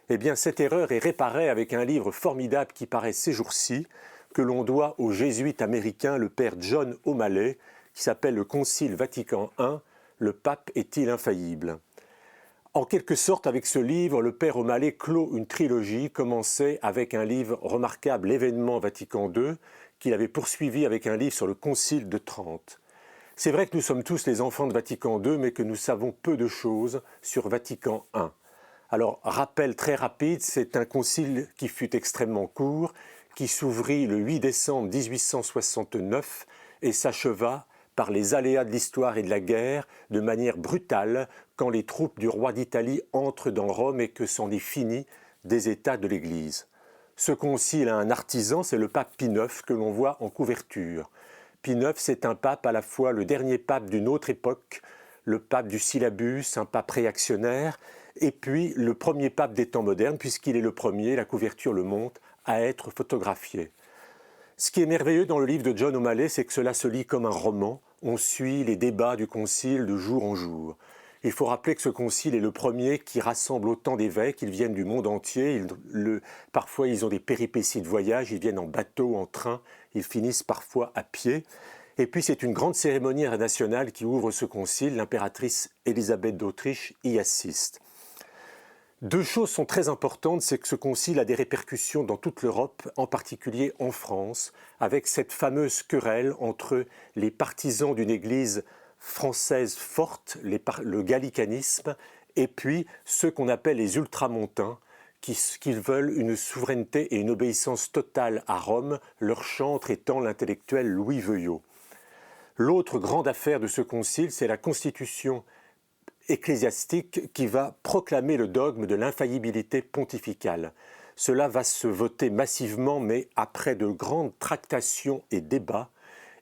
Eh bien, cette erreur est réparée avec un livre formidable qui paraît ces jours-ci, que l'on doit au jésuite américain, le père John O'Malley, qui s'appelle le Concile Vatican I, le pape est-il infaillible ? En quelque sorte, avec ce livre, le père O'Malley clôt une trilogie commencée avec un livre remarquable, l'événement Vatican II, qu'il avait poursuivi avec un livre sur le Concile de Trente. C'est vrai que nous sommes tous les enfants de Vatican II, mais que nous savons peu de choses sur Vatican I. Alors, rappel très rapide, c'est un concile qui fut extrêmement court, qui s'ouvrit le 8 décembre 1869 et s'acheva par les aléas de l'histoire et de la guerre de manière brutale quand les troupes du roi d'Italie entrent dans Rome et que c'en est fini des États de l'Église. Ce concile a un artisan, c'est le pape Pie IX que l'on voit en couverture. Pie IX, c'est un pape à la fois le dernier pape d'une autre époque, le pape du syllabus, un pape réactionnaire, et puis le premier pape des temps modernes, puisqu'il est le premier, la couverture le montre, à être photographié. Ce qui est merveilleux dans le livre de John O'Malley, c'est que cela se lit comme un roman. On suit les débats du concile de jour en jour. Il faut rappeler que ce concile est le premier qui rassemble autant d'évêques. Ils viennent du monde entier. Parfois, ils ont des péripéties de voyage. Ils viennent en bateau, en train. Ils finissent parfois à pied. Et puis, c'est une grande cérémonie nationale qui ouvre ce concile. L'impératrice Élisabeth d'Autriche y assiste. Deux choses sont très importantes, c'est que ce concile a des répercussions dans toute l'Europe, en particulier en France, avec cette fameuse querelle entre les partisans d'une église française forte, le gallicanisme, et puis ceux qu'on appelle les ultramontains, qui veulent une souveraineté et une obéissance totale à Rome, leur chantre étant l'intellectuel Louis Veuillot. L'autre grande affaire de ce concile, c'est la constitution ecclésiastique qui va proclamer le dogme de l'infaillibilité pontificale. Cela va se voter massivement, mais après de grandes tractations et débats.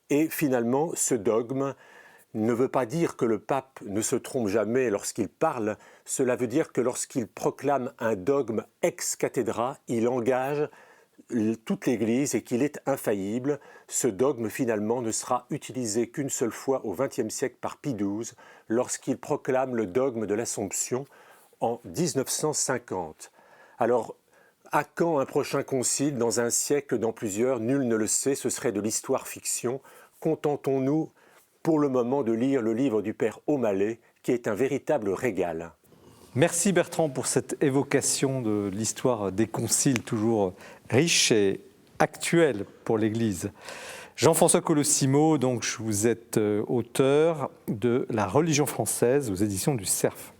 Et finalement, ce dogme ne veut pas dire que le pape ne se trompe jamais lorsqu'il parle. Cela veut dire que lorsqu'il proclame un dogme ex cathedra, il engage toute l'Église et qu'il est infaillible. Ce dogme, finalement, ne sera utilisé qu'une seule fois au XXe siècle par Pie XII, lorsqu'il proclame le dogme de l'Assomption en 1950. Alors, à quand un prochain concile? Dans un siècle, dans plusieurs? Nul ne le sait, ce serait de l'histoire-fiction. Contentons-nous pour le moment de lire le livre du Père Aumalet, qui est un véritable régal. Merci Bertrand pour cette évocation de l'histoire des conciles, toujours riche et actuelle pour l'Église. Jean-François Colosimo, donc vous êtes auteur de La religion française aux éditions du Cerf.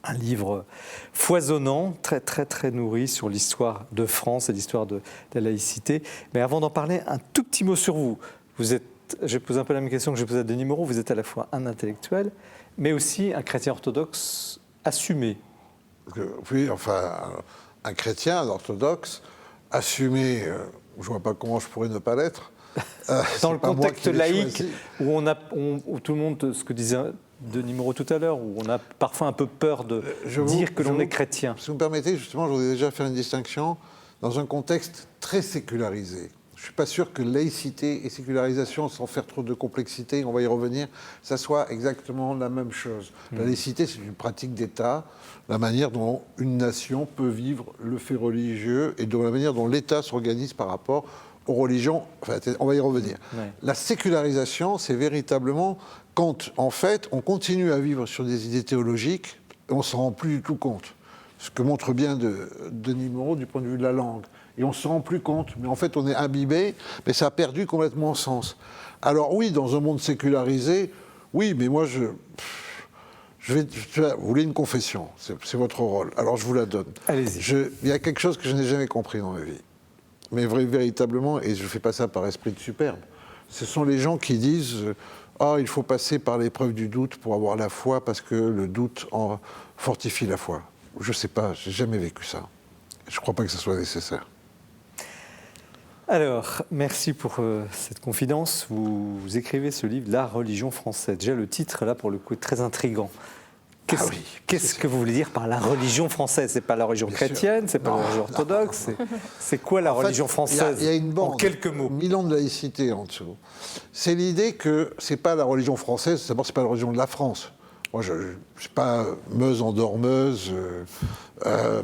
Un livre foisonnant, très très très nourri sur l'histoire de France et l'histoire de la laïcité. Mais avant d'en parler, un tout petit mot sur vous. Je pose un peu la même question que j'ai posée à Denis Moreau. Vous êtes à la fois un intellectuel, mais aussi un chrétien orthodoxe assumé. Oui, enfin, un chrétien, un orthodoxe, assumé, je ne vois pas comment je pourrais ne pas l'être. Dans le contexte laïque, où tout le monde, ce que disait Denis Moreau tout à l'heure, où on a parfois un peu peur de dire que l'on est chrétien. Si vous me permettez, justement, je voudrais déjà faire une distinction dans un contexte très sécularisé. Je ne suis pas sûr que laïcité et sécularisation, sans faire trop de complexité, on va y revenir, ça soit exactement la même chose. La laïcité, c'est une pratique d'État, la manière dont une nation peut vivre le fait religieux et de la manière dont l'État s'organise par rapport aux religions. Enfin, on va y revenir. Ouais. La sécularisation, c'est véritablement quand, en fait, on continue à vivre sur des idées théologiques et on ne s'en rend plus du tout compte. Ce que montre bien Denis Moreau du point de vue de la langue. Et on ne se rend plus compte, mais en fait on est imbibé, mais ça a perdu complètement sens. Alors oui, dans un monde sécularisé, oui, mais moi vous voulez une confession, c'est votre rôle, alors je vous la donne. Allez-y. Il y a quelque chose que je n'ai jamais compris dans ma vie, mais véritablement, et je ne fais pas ça par esprit de superbe, ce sont les gens qui disent « Ah, il faut passer par l'épreuve du doute pour avoir la foi, parce que le doute fortifie la foi ». Je ne sais pas, je n'ai jamais vécu ça. Je ne crois pas que ce soit nécessaire. Alors, merci pour cette confidence. Vous écrivez ce livre, La religion française. Déjà, le titre, là, pour le coup, est très intriguant. Qu'est-ce que vous voulez dire par la religion française? C'est pas la religion chrétienne, c'est pas la religion orthodoxe. C'est quoi la religion française? Il y a une bande, en quelques mots. 1000 ans de laïcité en dessous. C'est l'idée que c'est pas la religion française, d'abord, c'est pas la religion de la France. Moi, je ne suis pas Meuse en dormeuse,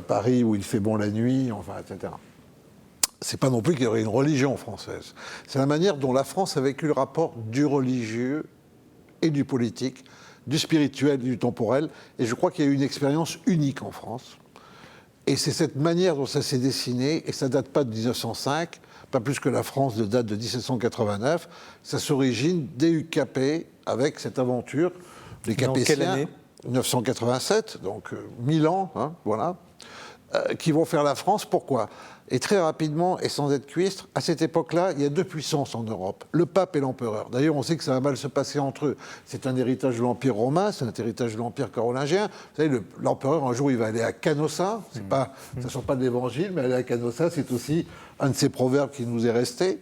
Paris où il fait bon la nuit, enfin, etc. C'est pas non plus qu'il y aurait une religion française. C'est la manière dont la France a vécu le rapport du religieux et du politique, du spirituel et du temporel. Et je crois qu'il y a eu une expérience unique en France. Et c'est cette manière dont ça s'est dessiné, et ça ne date pas de 1905, pas plus que la France date de 1789. Ça s'origine dès UKP avec cette aventure des Capétiens. Quelle année ? 1987, donc 1000 ans, hein, voilà, qui vont faire la France. Pourquoi ? Et très rapidement, et sans être cuistre, à cette époque-là, il y a deux puissances en Europe, le pape et l'empereur. D'ailleurs, on sait que ça va mal se passer entre eux. C'est un héritage de l'Empire romain, c'est un héritage de l'Empire carolingien. Vous savez, l'empereur, un jour, il va aller à Canossa. Ça ne sort pas de l'Évangile, mais aller à Canossa, c'est aussi un de ces proverbes qui nous est resté.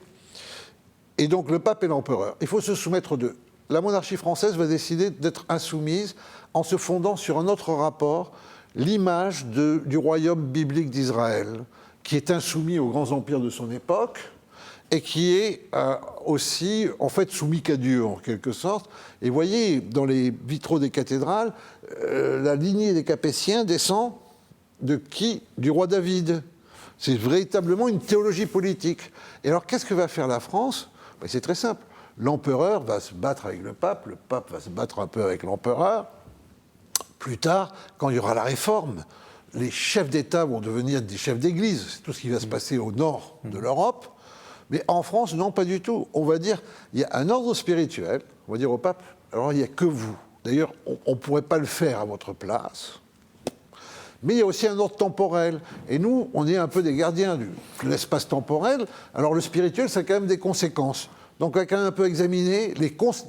Et donc, le pape et l'empereur, il faut se soumettre d'eux. La monarchie française va décider d'être insoumise en se fondant sur un autre rapport, l'image du royaume biblique d'Israël, qui est insoumis aux grands empires de son époque et qui est aussi, en fait, soumis qu'à Dieu, en quelque sorte. Et vous voyez, dans les vitraux des cathédrales, la lignée des Capétiens descend de qui ? Du roi David. C'est véritablement une théologie politique. Et alors, qu'est-ce que va faire la France ? Ben, c'est très simple. L'empereur va se battre avec le pape va se battre un peu avec l'empereur. Plus tard, quand il y aura la réforme, les chefs d'État vont devenir des chefs d'Église. C'est tout ce qui va se passer au nord de l'Europe. Mais en France, non, pas du tout. On va dire, il y a un ordre spirituel, on va dire au pape, alors il n'y a que vous. D'ailleurs, on ne pourrait pas le faire à votre place. Mais il y a aussi un ordre temporel. Et nous, on est un peu des gardiens de l'espace temporel. Alors le spirituel, ça a quand même des conséquences. Donc quelqu'un peut examiner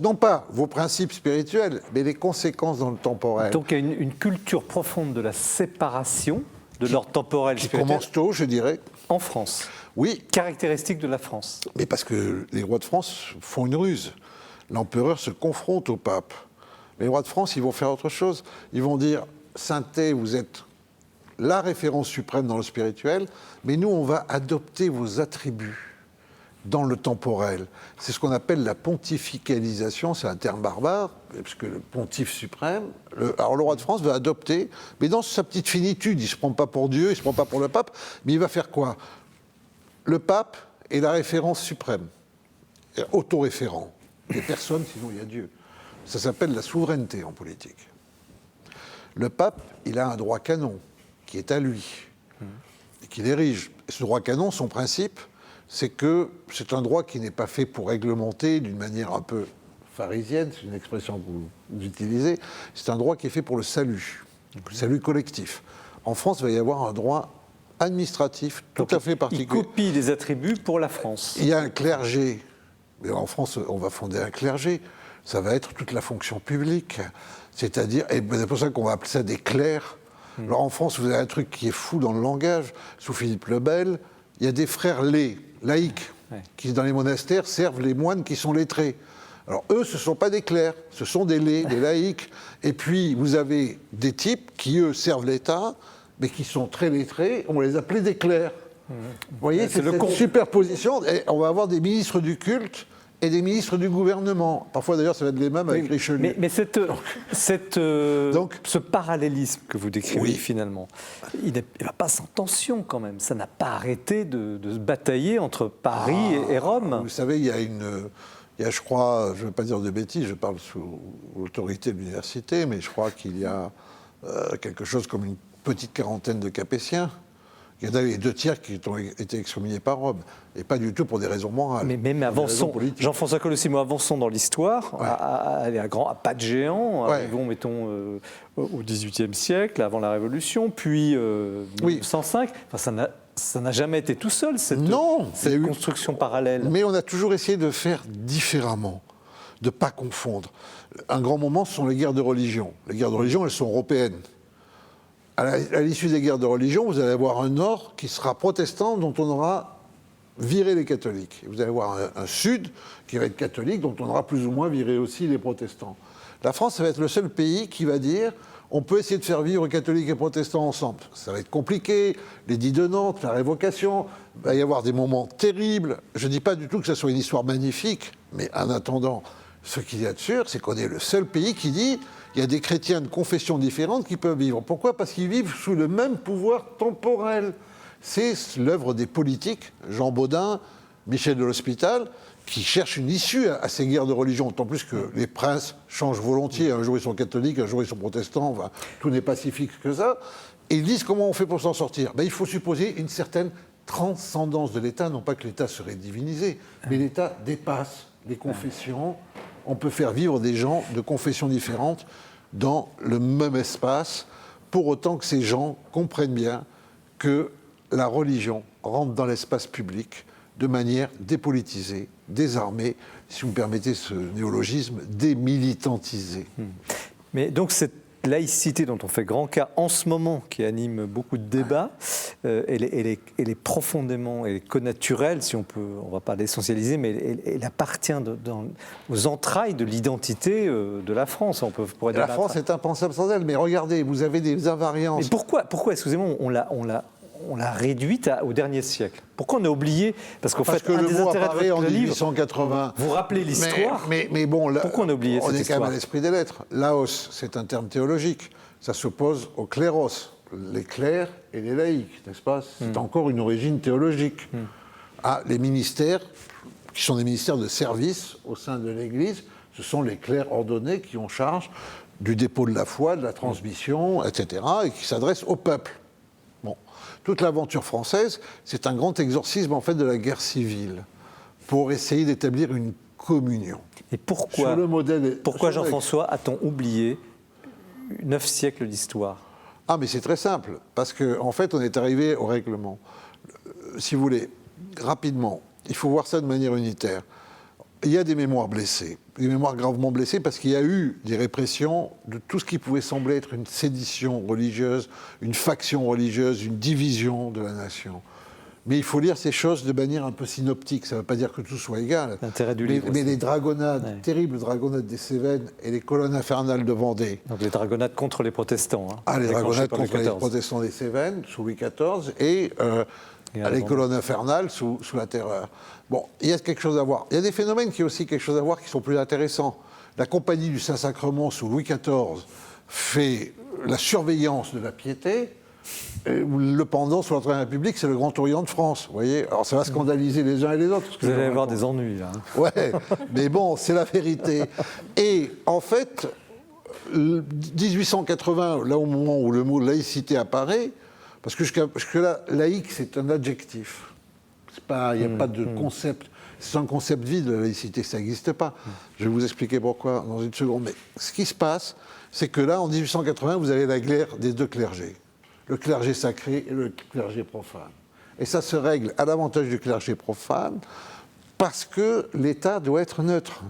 non pas vos principes spirituels, mais les conséquences dans le temporel. Donc il y a une culture profonde de la séparation de l'ordre temporel et Qui spirituel commence tôt, je dirais. en France. Oui, Caractéristique de la France. mais parce que les rois de France font une ruse. L'empereur se confronte au pape. Les rois de France, ils vont faire autre chose. Ils vont dire, Sainteté, vous êtes la référence suprême dans le spirituel, mais nous, on va adopter vos attributs dans le temporel. C'est ce qu'on appelle la pontificalisation, c'est un terme barbare, puisque le pontife suprême, alors le roi de France va adopter, mais dans sa petite finitude, il ne se prend pas pour Dieu, il ne se prend pas pour le pape, mais il va faire quoi? Le pape est la référence suprême, autoréférent. Il n'y a personne, sinon il y a Dieu. Ça s'appelle la souveraineté en politique. Le pape, il a un droit canon qui est à lui et qu'il érige. Et ce droit canon, son principe, c'est que c'est un droit qui n'est pas fait pour réglementer d'une manière un peu pharisienne, c'est une expression que vous utilisez, c'est un droit qui est fait pour le salut collectif. En France, il va y avoir un droit administratif tout à fait particulier. Il copie les attributs pour la France. Il y a un clergé, mais en France, on va fonder un clergé, ça va être toute la fonction publique, c'est-à-dire, et c'est pour ça qu'on va appeler ça des clercs. Alors en France, vous avez un truc qui est fou dans le langage, sous Philippe le Bel, il y a des frères laïcs, qui dans les monastères servent les moines qui sont lettrés. Alors eux, ce ne sont pas des clercs, ce sont des laïcs. Et puis vous avez des types qui, eux, servent l'État, mais qui sont très lettrés, on les appelait des clercs. Vous voyez, c'est cette superposition. Et on va avoir des ministres du culte et des ministres du gouvernement. Parfois, d'ailleurs, ça va être les mêmes avec Richelieu. Mais ce parallélisme que vous décrivez, finalement, il ne va pas sans tension quand même. Ça n'a pas arrêté de se batailler entre Paris et Rome. Vous savez, il y a, je crois, je ne veux pas dire de bêtises, je parle sous l'autorité de l'université, mais je crois qu'il y a quelque chose comme une petite quarantaine de Capétiens. Il y en a les 2 tiers qui ont été excommuniés par Rome, et pas du tout pour des raisons morales. Mais avançons, Jean-François Colossimo, avançons dans l'histoire, à pas de géant, arrivons, mettons, au XVIIIe siècle, avant la Révolution, puis 1905. Enfin, ça n'a jamais été tout seul, cette construction parallèle. Mais on a toujours essayé de faire différemment, de ne pas confondre. Un grand moment, ce sont les guerres de religion. Les guerres de religion, elles sont européennes. À l'issue des guerres de religion, vous allez avoir un nord qui sera protestant, dont on aura viré les catholiques. Et vous allez avoir un sud qui va être catholique, dont on aura plus ou moins viré aussi les protestants. La France, ça va être le seul pays qui va dire on peut essayer de faire vivre catholiques et protestants ensemble. Ça va être compliqué, l'édit de Nantes, la révocation, il va y avoir des moments terribles. Je ne dis pas du tout que ça soit une histoire magnifique, mais en attendant, ce qu'il y a de sûr, c'est qu'on est le seul pays qui dit il y a des chrétiens de confessions différentes qui peuvent vivre. Pourquoi ? Parce qu'ils vivent sous le même pouvoir temporel. C'est l'œuvre des politiques, Jean Baudin, Michel de l'Hospital, qui cherchent une issue à ces guerres de religion. D'autant plus que les princes changent volontiers. Un jour ils sont catholiques, un jour ils sont protestants. Enfin, tout n'est pas si fixe que ça. Et ils disent comment on fait pour s'en sortir ? Il faut supposer une certaine transcendance de l'État. Non pas que l'État serait divinisé, mais l'État dépasse les confessions. On peut faire vivre des gens de confessions différentes dans le même espace, pour autant que ces gens comprennent bien que la religion rentre dans l'espace public de manière dépolitisée, désarmée, si vous me permettez ce néologisme, démilitantisée. Mais donc cette laïcité dont on fait grand cas en ce moment, qui anime beaucoup de débats, elle est profondément, elle est connaturelle, si on ne va pas l'essentialiser, mais elle appartient aux entrailles de l'identité de la France. La France est impensable sans elle, mais regardez, vous avez des invariances. Mais pourquoi excusez-moi, on l'a réduite au dernier siècle. Pourquoi on a oublié ? Parce qu'en fait, que le mot apparaît en 1880. Vous rappelez l'histoire. Mais bon, là, pourquoi on a oublié cette histoire ? On est quand même à l'esprit des lettres. Laos, c'est un terme théologique. Ça s'oppose au cléros, les clercs et les laïcs, n'est-ce pas ? C'est encore une origine théologique. Les ministères, qui sont des ministères de service au sein de l'Église, ce sont les clercs ordonnés qui ont charge du dépôt de la foi, de la transmission, etc., et qui s'adressent au peuple. Toute l'aventure française, c'est un grand exorcisme en fait de la guerre civile pour essayer d'établir une communion. Et pourquoi, Jean-François, a-t-on oublié 9 siècles d'histoire ? Mais c'est très simple, parce qu'en fait, on est arrivé au règlement. Si vous voulez, rapidement, il faut voir ça de manière unitaire. il y a des mémoires blessées, des mémoires gravement blessées parce qu'il y a eu des répressions de tout ce qui pouvait sembler être une sédition religieuse, une faction religieuse, une division de la nation. Mais il faut lire ces choses de manière un peu synoptique, ça ne veut pas dire que tout soit égal. L'intérêt du livre Mais aussi. les dragonnades, Ouais. terribles dragonnades des Cévennes et les colonnes infernales de Vendée. Donc les dragonnades contre les protestants. Hein, Ah, les déclenchées dragonnades par Louis contre les XIV. protestants des Cévennes sous Louis XIV et Et à les Vendée. colonnes infernales sous la Terreur. Bon, il y a quelque chose à voir. Il y a des phénomènes qui ont aussi quelque chose à voir qui sont plus intéressants. La Compagnie du Saint-Sacrement sous Louis XIV fait la surveillance de la piété. Et le pendant sous la Troisième République, c'est le Grand Orient de France. Vous voyez, alors ça va scandaliser les uns et les autres. ce que Vous je allez avoir raconte. des ennuis là. Ouais, mais bon, c'est la vérité. Et en fait, 1880, là au moment où le mot laïcité apparaît, parce que jusque-là, laïque, c'est un adjectif. Il n'y a pas de concept. C'est un concept vide, la laïcité, ça n'existe pas. Je vais vous expliquer pourquoi dans une seconde. Mais ce qui se passe, c'est que là, en 1880, vous avez la guerre des deux clergés. Le clergé sacré et le clergé profane. Et ça se règle à l'avantage du clergé profane parce que l'État doit être neutre.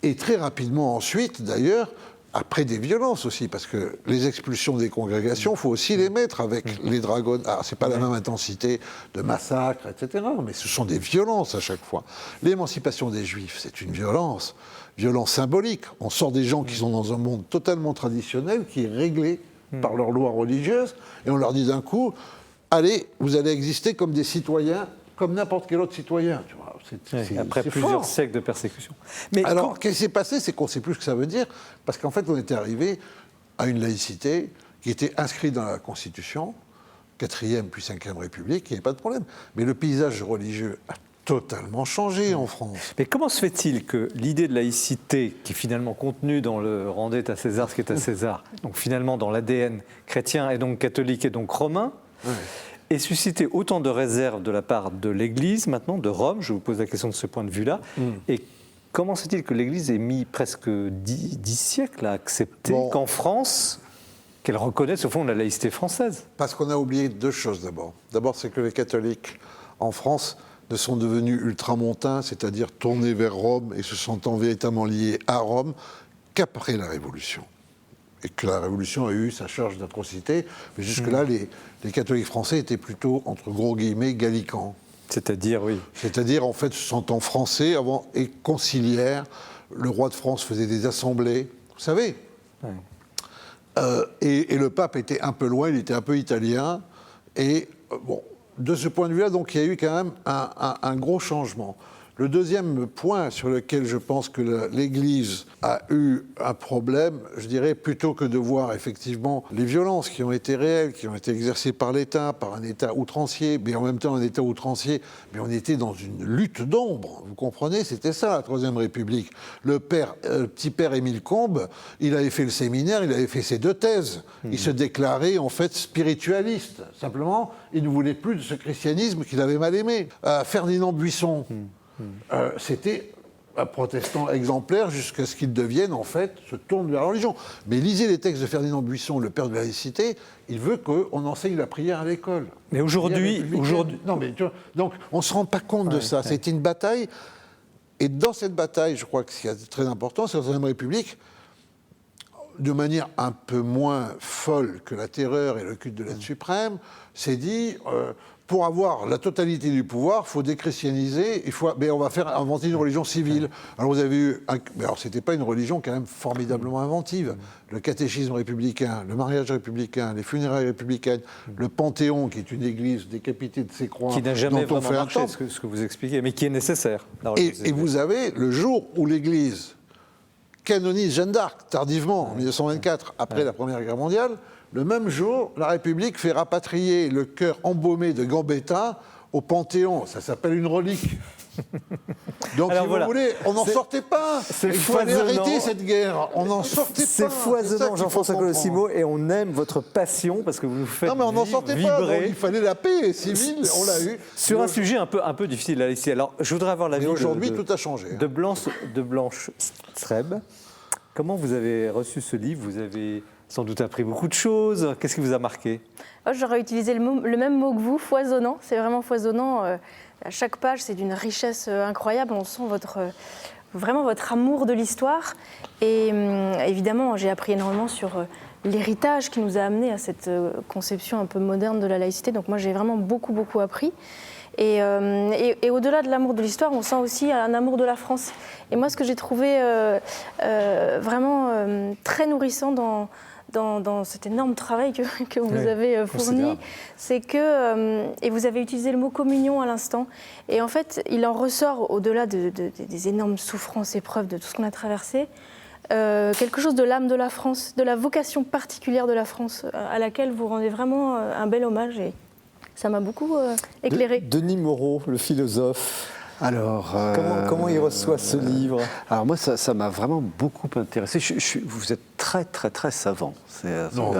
Et très rapidement ensuite, d'ailleurs, après des violences aussi, parce que les expulsions des congrégations, il faut aussi les mettre avec les dragons. Alors, ce n'est pas la même intensité de massacre, etc., mais ce sont des violences à chaque fois. L'émancipation des Juifs, c'est une violence symbolique. On sort des gens qui sont dans un monde totalement traditionnel, qui est réglé par leurs lois religieuses, et on leur dit d'un coup, allez, vous allez exister comme des citoyens, comme n'importe quel autre citoyen. Tu vois, Après c'est plusieurs fort. siècles de persécution. Mais Alors, qu'est-ce qui s'est passé? C'est qu'on ne sait plus ce que ça veut dire, parce qu'en fait, on était arrivé à une laïcité qui était inscrite dans la Constitution, 4e puis 5e République, il n'y avait pas de problème. Mais le paysage religieux a totalement changé en France. Mais comment se fait-il que l'idée de laïcité, qui est finalement contenue dans le « rendez à César ce qui est à César », donc finalement dans l'ADN chrétien et donc catholique et donc romain, ait suscité autant de réserves de la part de l'Église maintenant, de Rome, je vous pose la question de ce point de vue-là, et comment se fait-il que l'Église ait mis presque 10 siècles à accepter qu'en France, qu'elle reconnaisse au fond la laïcité française? Parce qu'on a oublié deux choses d'abord. D'abord, c'est que les catholiques en France ne sont devenus ultramontains, c'est-à-dire tournés vers Rome et se sentant véritablement liés à Rome, qu'après la Révolution. Et que la Révolution a eu sa charge d'atrocité, mais jusque-là, les catholiques français étaient plutôt, entre gros guillemets, gallicans. C'est-à-dire, oui. C'est-à-dire, en fait, se sentant français avant, et conciliaires. Le roi de France faisait des assemblées, vous savez. Et le pape était un peu loin, il était un peu italien. Et bon, de ce point de vue-là, donc, il y a eu quand même un gros changement. Le deuxième point sur lequel je pense que l'Église a eu un problème, je dirais, plutôt que de voir effectivement les violences qui ont été réelles, qui ont été exercées par l'État, par un État outrancier, mais en même temps un État outrancier, mais on était dans une lutte d'ombre, vous comprenez? C'était ça la Troisième République. Le petit père Émile Combes, il avait fait le séminaire, il avait fait ses 2 thèses. Il se déclarait en fait spiritualiste. Simplement, il ne voulait plus de ce christianisme qu'il avait mal aimé. Ferdinand Buisson, c'était un protestant exemplaire jusqu'à ce qu'il devienne, en fait, se tourne vers la religion. Mais lisez les textes de Ferdinand Buisson, le père de la laïcité, il veut qu'on enseigne la prière à l'école. Mais aujourd'hui... Non, mais tu vois, donc, on ne se rend pas compte de ça. C'était une bataille. Et dans cette bataille, je crois que ce qui est très important, c'est la Troisième République, de manière un peu moins folle que la terreur et le culte de l'aide suprême, s'est dit... pour avoir la totalité du pouvoir, il faut déchristianiser, mais on va inventer une religion civile. Alors vous avez eu... alors c'était pas une religion quand même formidablement inventive. Le catéchisme républicain, le mariage républicain, les funérailles républicaines, le Panthéon, qui est une église décapitée de ses croix, qui n'a jamais dont on vraiment fait un marché, temple. ce que vous expliquez, mais qui est nécessaire. Et vous avez le jour où l'Église canonise Jeanne d'Arc, tardivement, en 1924, après la Première Guerre mondiale, le même jour, la République fait rapatrier le cœur embaumé de Gambetta au Panthéon. Ça s'appelle une relique. Donc, alors, si voilà. vous voulez, on n'en sortait pas. C'est Il fallait foisonnant. arrêter cette guerre. On n'en sortait pas. C'est foisonnant, ça qu'il Jean-François faut Colossimo, et on aime votre passion parce que vous nous faites Non, mais on n'en sortait pas. Donc, vibrer il fallait la paix civile. On l'a eu. sur un sujet un peu difficile là ici. Alors, je voudrais avoir l'avis Mais aujourd'hui, de tout a changé. Blanche Streb. Comment vous avez reçu ce livre? Vous avez sans doute appris beaucoup de choses. Qu'est-ce qui vous a marqué? J'aurais utilisé le même mot que vous, foisonnant. C'est vraiment foisonnant. À chaque page, c'est d'une richesse incroyable. On sent vraiment votre amour de l'histoire. Et évidemment, j'ai appris énormément sur l'héritage qui nous a amenés à cette conception un peu moderne de la laïcité. Donc moi, j'ai vraiment beaucoup appris. Et au-delà de l'amour de l'histoire, on sent aussi un amour de la France. Et moi, ce que j'ai trouvé vraiment très nourrissant dans cet énorme travail que vous avez fourni, c'est que, et vous avez utilisé le mot communion à l'instant, et en fait, il en ressort, au-delà des énormes souffrances, épreuves, de tout ce qu'on a traversé, quelque chose de l'âme de la France, de la vocation particulière de la France, à laquelle vous rendez vraiment un bel hommage, et ça m'a beaucoup éclairé. Denis Moreau, le philosophe. Alors, Comment il reçoit ce livre? Alors moi, ça m'a vraiment beaucoup intéressé. Vous êtes très savant. Non.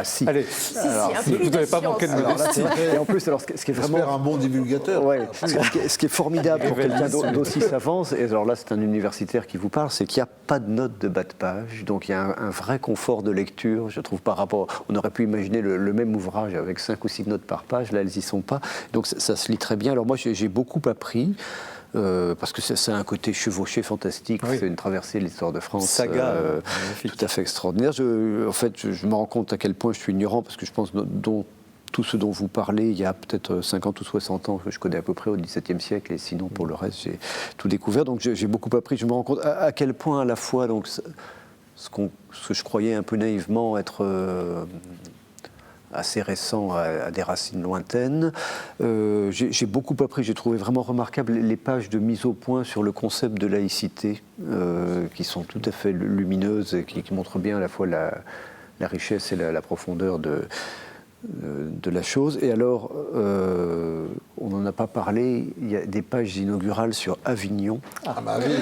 Si. Allez, Alors, vous n'avez pas manqué de modestie. Et en plus, alors, ce qui est vraiment J'espère un bon divulgateur. Ouais. Ce qui est formidable pour quelqu'un d'aussi savant, et alors là c'est un universitaire qui vous parle, c'est qu'il n'y a pas de notes de bas de page, donc il y a un vrai confort de lecture, je trouve, par rapport... On aurait pu imaginer le même ouvrage avec 5 ou 6 notes par page, là elles n'y sont pas, donc ça se lit très bien. Alors moi j'ai beaucoup appris, parce que c'est un côté chevauché fantastique, Oui. c'est une traversée de l'histoire de France Saga, tout à fait extraordinaire. En fait, je me rends compte à quel point je suis ignorant, parce que je pense tout ce dont vous parlez, il y a peut-être 50 ou 60 ans que je connais à peu près au XVIIe siècle, et sinon pour le reste j'ai tout découvert, donc j'ai beaucoup appris. Je me rends compte à quel point à la fois donc, ce que je croyais un peu naïvement être assez récent, à des racines lointaines. J'ai beaucoup appris, j'ai trouvé vraiment remarquable les pages de mise au point sur le concept de laïcité, qui sont tout à fait lumineuses et qui montrent bien à la fois la richesse et la profondeur de la chose. Et alors, on n'en a pas parlé, il y a des pages inaugurales sur Avignon. Ah bah oui.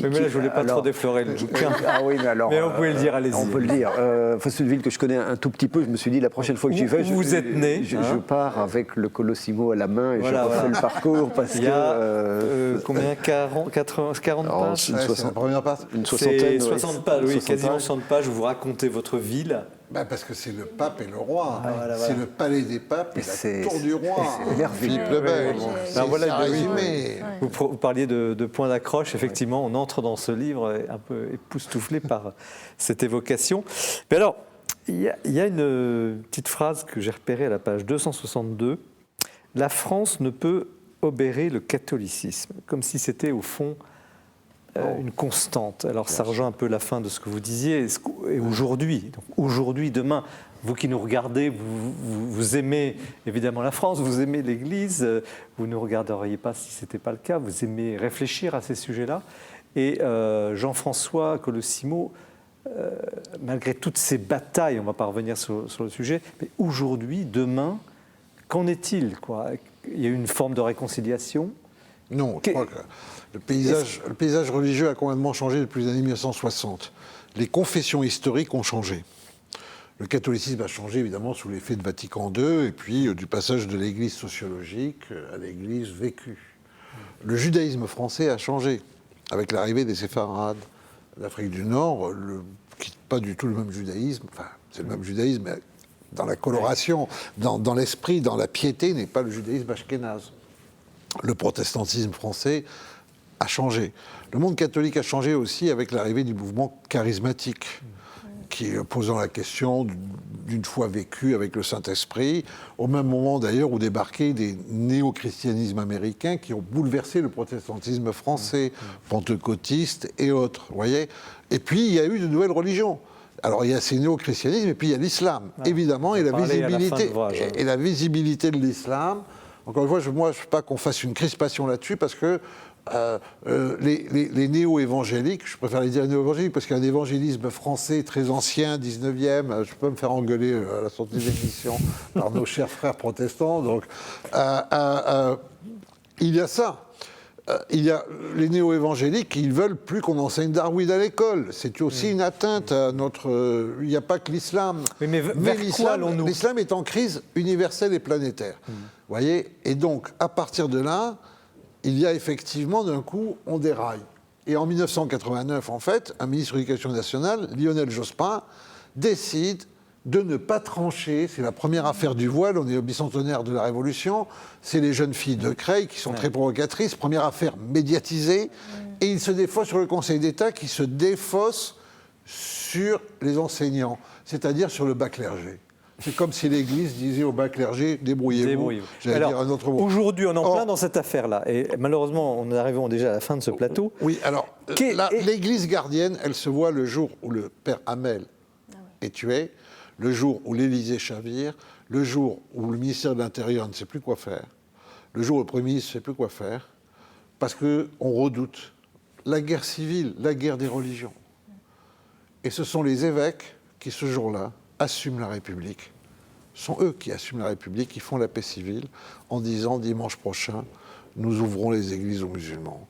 Mais là, je ne voulais pas trop déflorer le bouquin. Ah oui, mais alors... Mais on pouvait le dire, allez-y. On peut le dire. C'est une ville que je connais un tout petit peu. Je me suis dit, la prochaine fois que j'y vais, Où vous êtes né, je pars avec le Colossimo à la main et Voilà, je refais le parcours parce Il y a que... combien 40 pages Ouais, c'est la première part. Une C'est soixantaine. 60 pages, oui, 60 quasiment pages. 60 pages où vous racontez votre ville. Bah parce que c'est le pape et le roi. voilà, C'est le palais des papes et C'est- la tour du roi. c'est merveilleux. Philippe le Bel. Oui. C'est Alors voilà, c'est oui. résumé. Vous parliez de points d'accroche. Effectivement, on entre dans ce livre un peu époustouflé par cette évocation. Mais alors, il y a une petite phrase que j'ai repérée à la page 262. « La France ne peut obérer le catholicisme », comme si c'était au fond une constante. Alors ça rejoint un peu la fin de ce que vous disiez. Et aujourd'hui, demain, vous qui nous regardez, vous aimez évidemment la France, vous aimez l'Église, vous ne regarderiez pas si ce n'était pas le cas, vous aimez réfléchir à ces sujets-là. Et Jean-François Colossimo, malgré toutes ces batailles, on ne va pas revenir sur le sujet, mais aujourd'hui, demain, qu'en est-il, quoi? Il y a eu une forme de réconciliation. Non, je crois que le paysage religieux a complètement changé depuis les années 1960. Les confessions historiques ont changé. Le catholicisme a changé évidemment sous l'effet de Vatican II et puis du passage de l'Église sociologique à l'Église vécue. Le judaïsme français a changé avec l'arrivée des séfarades d'Afrique du Nord, qui n'est pas du tout le même judaïsme, enfin c'est le même judaïsme, mais dans la coloration, dans l'esprit, dans la piété, n'est pas le judaïsme ashkénaze. Le protestantisme français a changé. Le monde catholique a changé aussi avec l'arrivée du mouvement charismatique, qui posant la question d'une foi vécue avec le Saint-Esprit, au même moment d'ailleurs où débarquaient des néo-christianismes américains qui ont bouleversé le protestantisme français, pentecôtistes et autres, vous voyez. Et puis il y a eu de nouvelles religions. Alors il y a ces néo-christianismes et puis il y a l'islam, évidemment, et la visibilité de l'islam. Encore une fois, moi, je ne veux pas qu'on fasse une crispation là-dessus, parce que les néo-évangéliques, je préfère les dire néo-évangéliques, parce qu'il y a un évangélisme français très ancien, 19e, je peux me faire engueuler à la sortie des émissions par nos chers frères protestants, donc il y a ça. Il y a les néo-évangéliques qui ne veulent plus qu'on enseigne Darwin à l'école. C'est aussi une atteinte à notre... Il n'y a pas que l'islam. Mais vers quoi allons-nous ? L'islam est en crise universelle et planétaire. Vous voyez ? Et donc, à partir de là, il y a effectivement, d'un coup, on déraille. Et en 1989, en fait, un ministre de l'Éducation nationale, Lionel Jospin, décide de ne pas trancher. C'est la première affaire du voile, on est au bicentenaire de la Révolution. C'est les jeunes filles de Creil qui sont très provocatrices. Première affaire médiatisée. Et il se défausse sur le Conseil d'État qui se défausse sur les enseignants, c'est-à-dire sur le bas clergé. C'est comme si l'Église disait au bas clergé, débrouillez-vous. J'allais dire un autre mot. Aujourd'hui, on est en plein dans cette affaire-là. Et malheureusement, on arrive déjà à la fin de ce plateau. Oui, alors, l'Église gardienne, elle se voit le jour où le père Hamel est tué, le jour où l'Élysée chavire, le jour où le ministère de l'Intérieur ne sait plus quoi faire, le jour où le Premier ministre ne sait plus quoi faire, parce qu'on redoute la guerre civile, la guerre des religions. Et ce sont les évêques qui, ce jour-là, assument la République. Ce sont eux qui assument la République, qui font la paix civile, en disant, dimanche prochain, nous ouvrons les églises aux musulmans.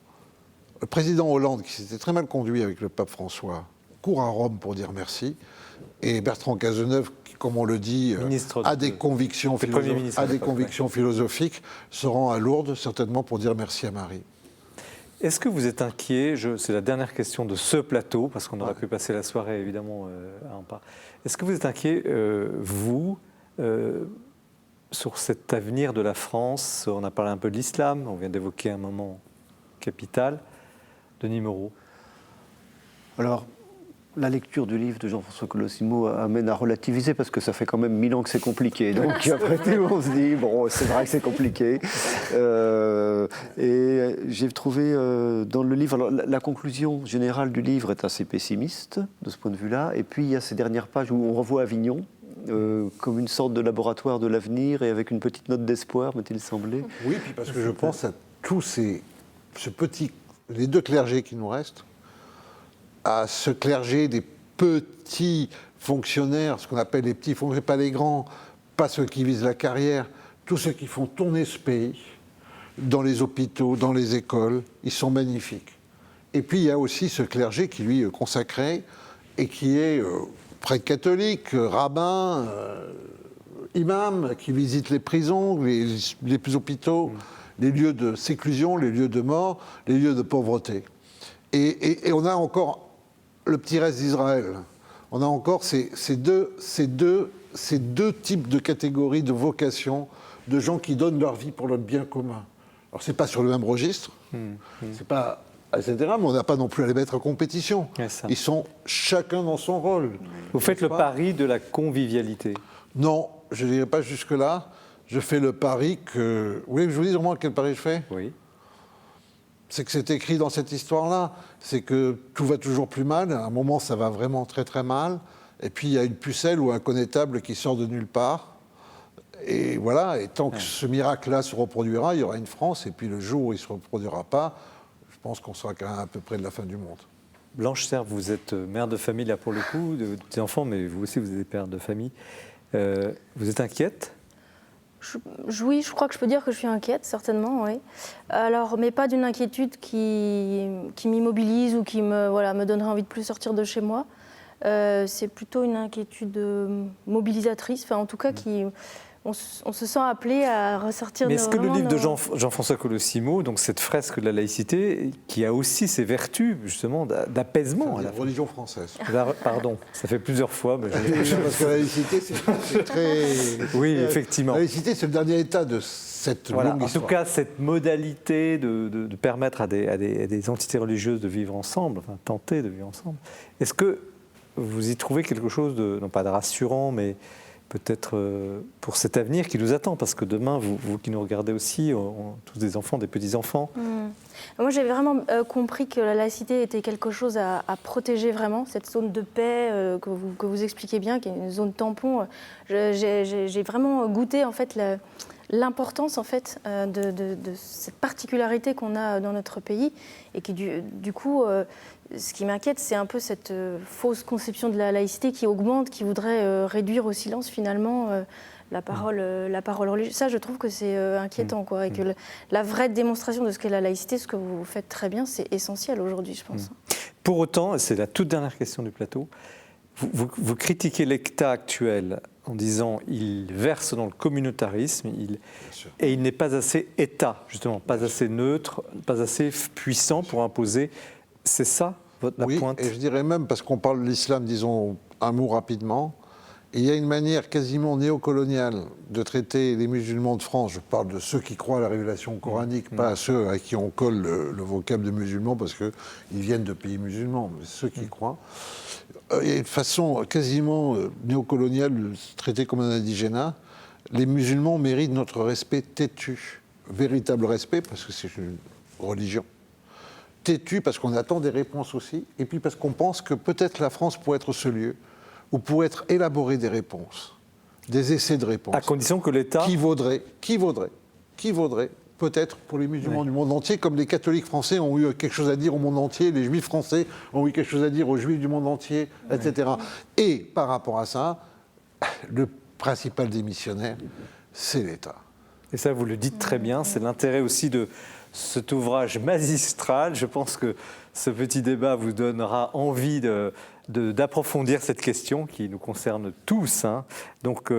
Le président Hollande, qui s'était très mal conduit avec le pape François, court à Rome pour dire merci. Et Bertrand Cazeneuve, qui, comme on le dit, a des convictions philosophiques, se rend à Lourdes, certainement pour dire merci à Marie. Est-ce que vous êtes inquiet, c'est la dernière question de ce plateau, parce qu'on aurait pu passer la soirée évidemment à en parler. Est-ce que vous êtes inquiet, vous, sur cet avenir de la France? On a parlé un peu de l'islam, on vient d'évoquer un moment capital. Denis Moreau. Alors, la lecture du livre de Jean-François Colosimo amène à relativiser parce que ça fait quand même 1000 ans que c'est compliqué. Donc après tout, on se dit, bon, c'est vrai que c'est compliqué. Et j'ai trouvé dans le livre, alors la conclusion générale du livre est assez pessimiste de ce point de vue-là. Et puis il y a ces dernières pages où on revoit Avignon comme une sorte de laboratoire de l'avenir et avec une petite note d'espoir, m'a-t-il semblé. Oui, puis parce que je pense à tous les deux clergés qui nous restent, à ce clergé des petits fonctionnaires, ce qu'on appelle les petits fonctionnaires, pas les grands, pas ceux qui visent la carrière, tous ceux qui font tourner ce pays, dans les hôpitaux, dans les écoles, ils sont magnifiques. Et puis il y a aussi ce clergé qui lui est consacré et qui est prêtre catholique, rabbin, imam, qui visite les prisons, les hôpitaux, les lieux de séclusion, les lieux de mort, les lieux de pauvreté. Et on a encore le petit reste d'Israël. On a encore ces deux types de catégories de vocations, de gens qui donnent leur vie pour le bien commun. Alors c'est pas sur le même registre, c'est pas etc. Mais on n'a pas non plus à les mettre en compétition. Ils sont chacun dans son rôle. Vous faites le pari de la convivialité? Non, je ne dirais pas jusque-là. Je fais le pari que... Vous voulez que je vous dise au moins quel pari je fais? Oui. C'est que c'est écrit dans cette histoire-là, c'est que tout va toujours plus mal, à un moment ça va vraiment très très mal, et puis il y a une pucelle ou un connétable qui sort de nulle part, et voilà, et tant que ce miracle-là se reproduira, il y aura une France, et puis le jour où il ne se reproduira pas, je pense qu'on sera quand même à peu près de la fin du monde. Blanche Serre, vous êtes mère de famille là pour le coup, de petits enfants, mais vous aussi vous êtes père de famille. Vous êtes inquiète? Oui, je crois que je peux dire que je suis inquiète, certainement, oui. Alors, mais pas d'une inquiétude qui m'immobilise ou qui me donnerait envie de plus sortir de chez moi. C'est plutôt une inquiétude mobilisatrice, enfin en tout cas on se sent appelé à ressortir. Mais est-ce que le livre de Jean-François Colosimo, donc cette fresque de la laïcité, qui a aussi ses vertus justement d'apaisement, la religion française. Pardon, ça fait plusieurs fois. Mais parce que la laïcité, c'est très. Oui, effectivement. La laïcité, c'est le dernier état de cette longue histoire. En tout cas, cette modalité de permettre à des entités religieuses de vivre ensemble, enfin tenter de vivre ensemble. Est-ce que vous y trouvez quelque chose de, non pas de rassurant, mais peut-être pour cet avenir qui nous attend, parce que demain, vous qui nous regardez aussi, tous des enfants, des petits-enfants. Moi, j'ai vraiment compris que la laïcité était quelque chose à protéger vraiment, cette zone de paix que vous expliquez bien, qui est une zone tampon. J'ai vraiment goûté en fait l'importance en fait de cette particularité qu'on a dans notre pays et qui du coup ce qui m'inquiète, c'est un peu cette fausse conception de la laïcité qui augmente, qui voudrait réduire au silence finalement la parole religieuse. Ça, je trouve que c'est inquiétant, quoi, et que la vraie démonstration de ce qu'est la laïcité, ce que vous faites très bien, c'est essentiel aujourd'hui, je pense. Pour autant, et c'est la toute dernière question du plateau, vous critiquez l'État actuel en disant il verse dans le communautarisme et il n'est pas assez État, justement, pas assez neutre, pas assez puissant pour imposer C'est ça, la Oui, pointe? et je dirais même, parce qu'on parle de l'islam, disons un mot rapidement, il y a une manière quasiment néocoloniale de traiter les musulmans de France. Je parle de ceux qui croient à la révélation coranique, pas à ceux à qui on colle le vocable de musulmans parce qu'ils viennent de pays musulmans, mais ceux qui croient. Il y a une façon quasiment néocoloniale de se traiter comme un indigénat. Les musulmans méritent notre respect têtu, véritable respect, parce que c'est une religion. Têtu parce qu'on attend des réponses aussi, et puis parce qu'on pense que peut-être la France pourrait être ce lieu où pourraient être élaborées des réponses, des essais de réponses. À condition que l'État... Qui vaudrait, peut-être pour les musulmans du monde entier, comme les catholiques français ont eu quelque chose à dire au monde entier, les juifs français ont eu quelque chose à dire aux juifs du monde entier, etc. Et par rapport à ça, le principal des missionnaires, c'est l'État. Et ça, vous le dites très bien, c'est l'intérêt aussi de cet ouvrage magistral. Je pense que ce petit débat vous donnera envie d'approfondir cette question qui nous concerne tous. Hein. Donc,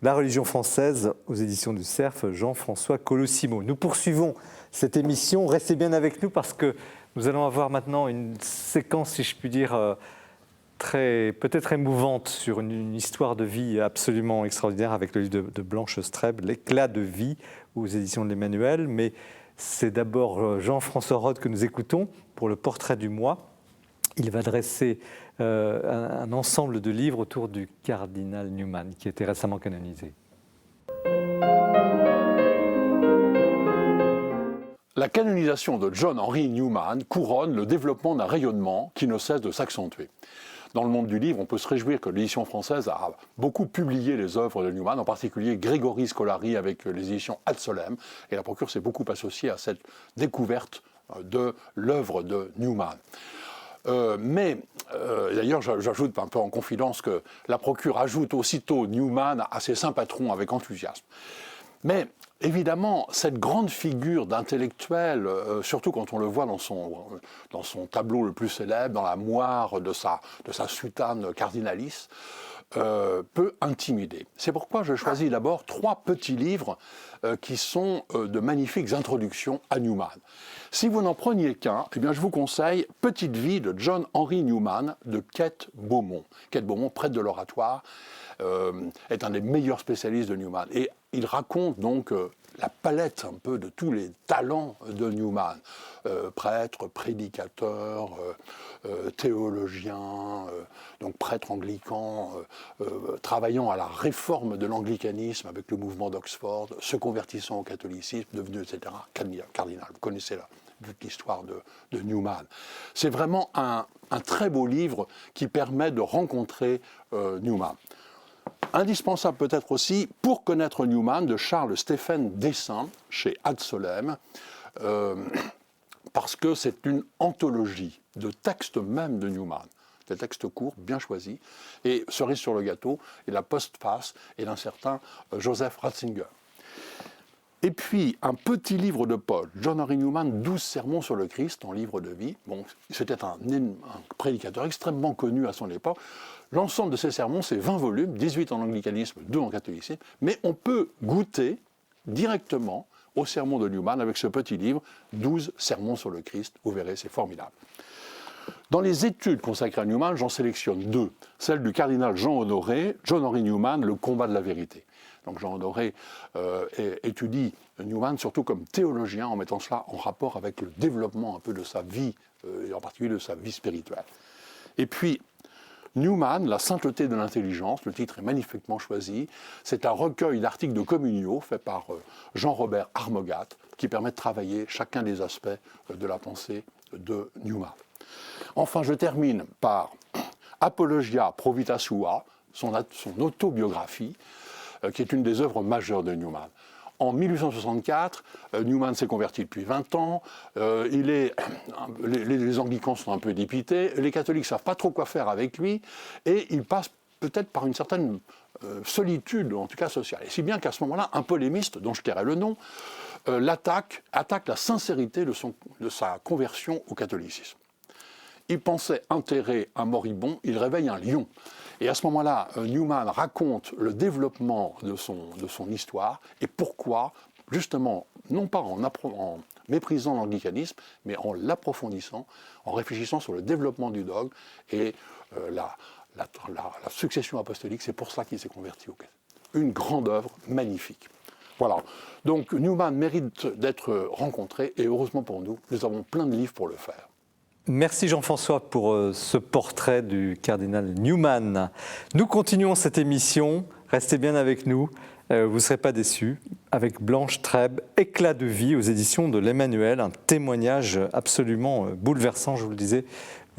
La religion française, aux éditions du Cerf, Jean-François Colosimo. Nous poursuivons cette émission. Restez bien avec nous parce que nous allons avoir maintenant une séquence, si je puis dire, peut-être émouvante sur une histoire de vie absolument extraordinaire avec le livre de Blanche Streb, L'éclat de vie, aux éditions de l'Emmanuel. Mais c'est d'abord Jean-François Rode que nous écoutons pour le portrait du mois. Il va dresser un ensemble de livres autour du cardinal Newman, qui a été récemment canonisé. La canonisation de John Henry Newman couronne le développement d'un rayonnement qui ne cesse de s'accentuer. Dans le monde du livre, on peut se réjouir que l'édition française a beaucoup publié les œuvres de Newman, en particulier Grégory Scolari avec les éditions Ad Solem, et la procure s'est beaucoup associée à cette découverte de l'œuvre de Newman. D'ailleurs, j'ajoute un peu en confidence que la procure ajoute aussitôt Newman à ses saints patrons avec enthousiasme. Mais évidemment, cette grande figure d'intellectuel, surtout quand on le voit dans son tableau le plus célèbre, dans la moire de sa soutane cardinalice, peut intimider. C'est pourquoi je choisis d'abord 3 petits livres qui sont de magnifiques introductions à Newman. Si vous n'en preniez qu'un, eh bien je vous conseille Petite vie de John Henry Newman de Kate Beaumont. Kate Beaumont, prêtre de l'Oratoire, est un des meilleurs spécialistes de Newman. Et il raconte donc la palette un peu de tous les talents de Newman. Prêtre, prédicateur, théologien, donc prêtre anglican, travaillant à la réforme de l'anglicanisme avec le mouvement d'Oxford, se convertissant au catholicisme, devenu, etc., cardinal. Vous connaissez toute l'histoire de Newman. C'est vraiment un très beau livre qui permet de rencontrer Newman. Indispensable peut-être aussi, pour connaître Newman, de Charles Stéphane Dessin, chez Ad Solem, parce que c'est une anthologie de textes même de Newman, des textes courts, bien choisis, et cerise sur le gâteau, et la postface est d'un certain Joseph Ratzinger. Et puis, un petit livre de Paul, John Henry Newman, 12 sermons sur le Christ, en livre de vie. Bon, c'était un prédicateur extrêmement connu à son époque. L'ensemble de ces sermons, c'est 20 volumes, 18 en anglicanisme, 2 en catholicisme, mais on peut goûter directement au sermon de Newman avec ce petit livre, 12 sermons sur le Christ. Vous verrez, c'est formidable. Dans les études consacrées à Newman, j'en sélectionne 2. Celle du cardinal Jean Honoré, John Henry Newman, Le combat de la vérité. Donc Jean Honoré étudie Newman surtout comme théologien, en mettant cela en rapport avec le développement un peu de sa vie, et en particulier de sa vie spirituelle. Et puis, Newman, La sainteté de l'intelligence, le titre est magnifiquement choisi. C'est un recueil d'articles de communio fait par Jean-Robert Armogat, qui permet de travailler chacun des aspects de la pensée de Newman. Enfin, je termine par Apologia Pro Vita Sua, son autobiographie, qui est une des œuvres majeures de Newman. En 1864, Newman s'est converti depuis 20 ans, les anglicans sont un peu dépités, les catholiques ne savent pas trop quoi faire avec lui, et il passe peut-être par une certaine solitude, en tout cas sociale. Et si bien qu'à ce moment-là, un polémiste, dont je tairai le nom, attaque la sincérité de sa conversion au catholicisme. Il pensait enterrer un moribond, il réveille un lion. Et à ce moment-là, Newman raconte le développement de son histoire et pourquoi, justement, non pas en méprisant l'anglicanisme, mais en l'approfondissant, en réfléchissant sur le développement du dogme et la succession apostolique. C'est pour cela qu'il s'est converti au catholicisme. Une grande œuvre magnifique. Voilà. Donc Newman mérite d'être rencontré et heureusement pour nous, nous avons plein de livres pour le faire. Merci Jean-François pour ce portrait du cardinal Newman. Nous continuons cette émission, restez bien avec nous, vous ne serez pas déçus, avec Blanche Trèbe, Éclat de vie aux éditions de l'Emmanuel, un témoignage absolument bouleversant, je vous le disais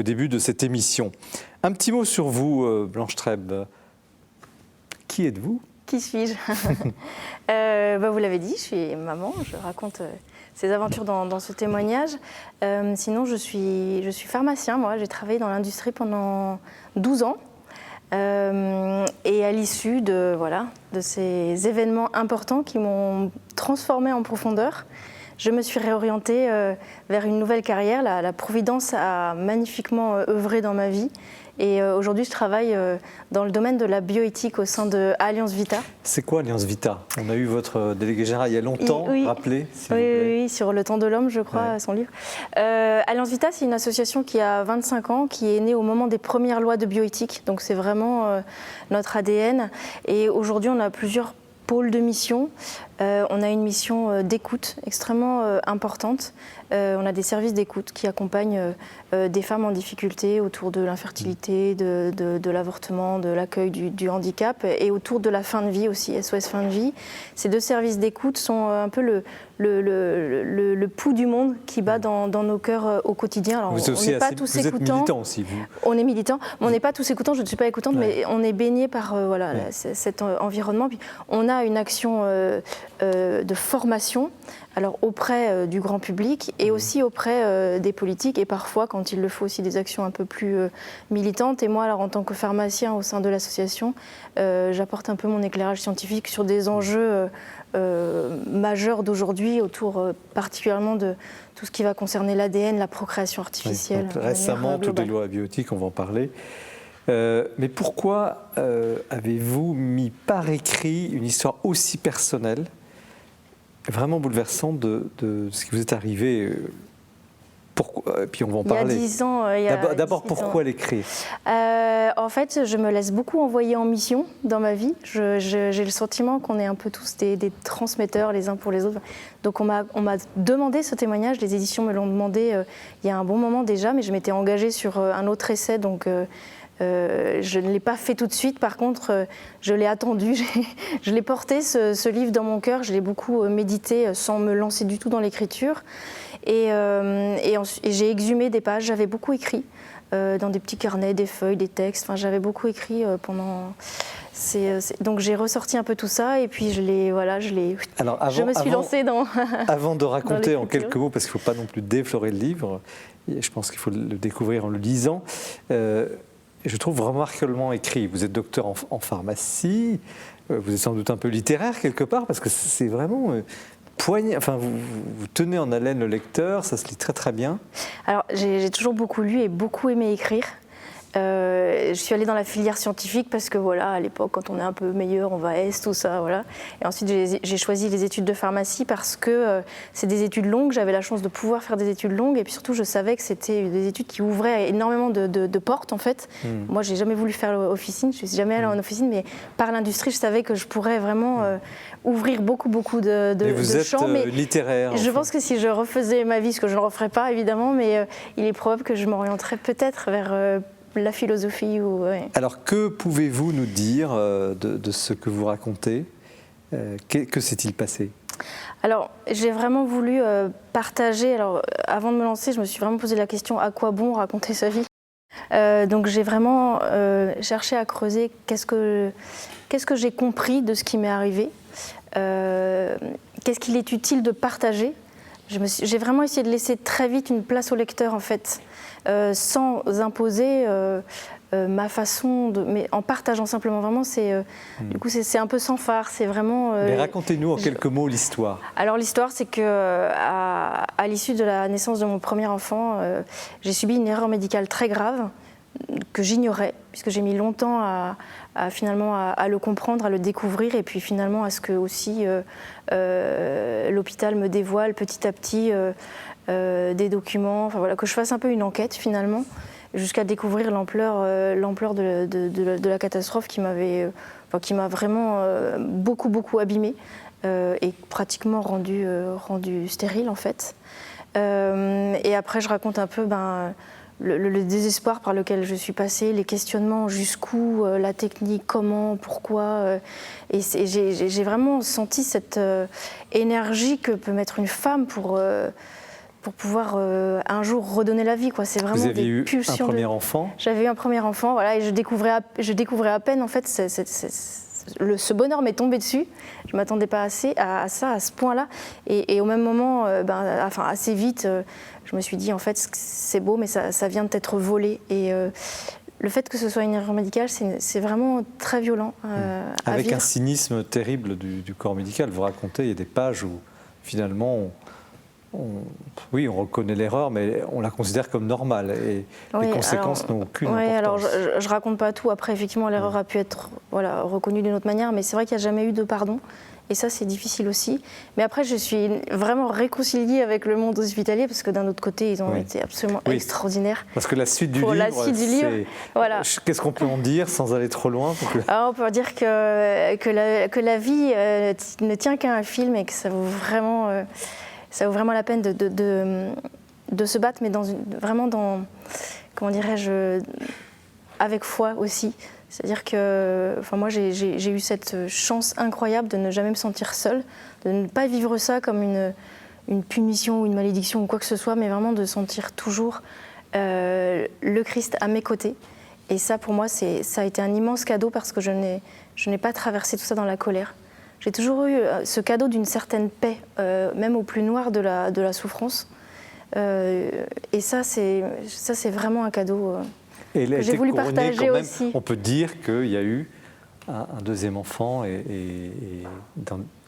au début de cette émission. Un petit mot sur vous, Blanche Trèbe. Qui êtes-vous ? Qui suis-je? Vous l'avez dit, je suis maman, je raconte ces aventures dans ce témoignage. Sinon, je suis pharmacien, moi, j'ai travaillé dans l'industrie pendant 12 ans. Et à l'issue de ces événements importants qui m'ont transformée en profondeur, je me suis réorientée vers une nouvelle carrière. La Providence a magnifiquement œuvré dans ma vie. Et aujourd'hui, je travaille dans le domaine de la bioéthique au sein de Alliance Vita. C'est quoi Alliance Vita? On a eu votre délégué général il y a longtemps, oui. rappelez, s'il vous plaît. Oui, sur le temps de l'homme, je crois, son livre. Alliance Vita, c'est une association qui a 25 ans, qui est née au moment des premières lois de bioéthique. Donc c'est vraiment notre ADN. Et aujourd'hui, on a plusieurs pôles de mission. On a une mission d'écoute extrêmement importante. On a des services d'écoute qui accompagnent des femmes en difficulté autour de l'infertilité, de l'avortement, de l'accueil du handicap et autour de la fin de vie aussi, SOS fin de vie. Ces deux services d'écoute sont un peu le pouls du monde qui bat dans nos cœurs au quotidien. Alors, vous on n'est pas tous êtes écoutants. militant aussi, vous. On est militant, mais on n'est pas tous écoutants. Je ne suis pas écoutante, mais on est baigné par cet environnement. Puis on a une action de formation, alors auprès du grand public et aussi auprès des politiques et parfois, quand il le faut, aussi des actions un peu plus militantes. Et moi, alors en tant que pharmacien au sein de l'association, j'apporte un peu mon éclairage scientifique sur des enjeux majeurs d'aujourd'hui, autour particulièrement de tout ce qui va concerner l'ADN, la procréation artificielle. Oui, récemment, toutes les lois bioéthiques, on va en parler. Mais pourquoi avez-vous mis par écrit une histoire aussi personnelle, vraiment bouleversante de ce qui vous est arrivé? Pourquoi, puis on va en parler. Il y a 10 ans. D'abord, pourquoi l'écrire? En fait, je me laisse beaucoup envoyer en mission dans ma vie. J'ai le sentiment qu'on est un peu tous des transmetteurs les uns pour les autres. Donc on m'a demandé ce témoignage, les éditions me l'ont demandé il y a un bon moment déjà, mais je m'étais engagée sur un autre essai, donc je ne l'ai pas fait tout de suite. Par contre, je l'ai attendu, je l'ai porté ce livre dans mon cœur, je l'ai beaucoup médité sans me lancer du tout dans l'écriture. Et j'ai exhumé des pages, j'avais beaucoup écrit dans des petits carnets, des feuilles, des textes, enfin, j'avais beaucoup écrit pendant... Donc j'ai ressorti un peu tout ça et puis je me suis lancée dans... Avant de raconter en quelques mots, parce qu'il ne faut pas non plus déflorer le livre, je pense qu'il faut le découvrir en le lisant, je trouve remarquablement écrit. Vous êtes docteur en pharmacie, vous êtes sans doute un peu littéraire quelque part, parce que c'est vraiment... Enfin, vous tenez en haleine le lecteur, ça se lit très très bien. Alors j'ai toujours beaucoup lu et beaucoup aimé écrire. Je suis allée dans la filière scientifique parce que voilà, à l'époque, quand on est un peu meilleur, on va à Est, tout ça, voilà. Et ensuite, j'ai choisi les études de pharmacie parce que c'est des études longues. J'avais la chance de pouvoir faire des études longues et puis surtout, je savais que c'était des études qui ouvraient énormément de portes en fait. Moi, j'ai jamais voulu faire l'officine, je suis jamais allée en officine, mais par l'industrie, je savais que je pourrais vraiment ouvrir beaucoup de champs. Vous êtes littéraire. Je pense que si je refaisais ma vie, ce que je ne referais pas évidemment, mais il est probable que je m'orienterais peut-être vers la philosophie. Alors, que pouvez-vous nous dire de ce que vous racontez? Que s'est-il passé? Alors, j'ai vraiment voulu partager. Alors, avant de me lancer, je me suis vraiment posé la question, à quoi bon raconter sa vie? Donc, j'ai vraiment cherché à creuser qu'est-ce que j'ai compris de ce qui m'est arrivé, qu'est-ce qu'il est utile de partager. J'ai vraiment essayé de laisser très vite une place au lecteur, en fait, sans imposer ma façon mais en partageant simplement. Vraiment, du coup, c'est un peu sans phare. C'est vraiment. Mais racontez-nous en quelques mots l'histoire. Alors l'histoire, c'est que à l'issue de la naissance de mon premier enfant, j'ai subi une erreur médicale très grave. j'ignorais, puisque j'ai mis longtemps finalement à le comprendre, à le découvrir, et puis finalement à ce que aussi l'hôpital me dévoile petit à petit des documents, enfin, voilà, que je fasse un peu une enquête finalement, jusqu'à découvrir l'ampleur de la catastrophe qui m'a vraiment beaucoup abîmée et pratiquement rendu stérile en fait. Et après je raconte un peu le désespoir par lequel je suis passée, les questionnements jusqu'où, la technique, comment, pourquoi. Et j'ai vraiment senti cette énergie que peut mettre une femme pour pouvoir un jour redonner la vie, quoi. C'est vraiment Vous aviez eu un premier enfant ? J'avais eu un premier enfant, voilà, et je découvrais à peine en fait ce bonheur m'est tombé dessus. Je m'attendais pas assez à ça, à ce point-là. Et au même moment, assez vite, je me suis dit en fait c'est beau, mais ça vient d'être volé. Et le fait que ce soit une erreur médicale, c'est vraiment très violent. Avec vivre. un cynisme terrible du corps médical. Vous racontez, il y a des pages où finalement on reconnaît l'erreur, mais on la considère comme normale et les conséquences n'ont aucune importance. Alors je raconte pas tout. Après, effectivement, l'erreur a pu être reconnue d'une autre manière, mais c'est vrai qu'il n'y a jamais eu de pardon. Et ça, c'est difficile aussi. Mais après, je suis vraiment réconciliée avec le monde hospitalier, parce que d'un autre côté, ils ont été absolument extraordinaires. Parce que la suite du livre, voilà. Qu'est-ce qu'on peut en dire sans aller trop loin? On peut dire que la vie ne tient qu'à un film et que ça vaut vraiment la peine de se battre, mais vraiment dans, comment dirais-je, avec foi aussi. C'est-à-dire que moi, j'ai eu cette chance incroyable de ne jamais me sentir seule, de ne pas vivre ça comme une punition ou une malédiction ou quoi que ce soit, mais vraiment de sentir toujours le Christ à mes côtés. Et ça, pour moi, ça a été un immense cadeau, parce que je n'ai pas traversé tout ça dans la colère. J'ai toujours eu ce cadeau d'une certaine paix, même au plus noir de la souffrance. Et ça, c'est vraiment un cadeau que j'ai voulu partager quand même, aussi. On peut dire qu'il y a eu un deuxième enfant,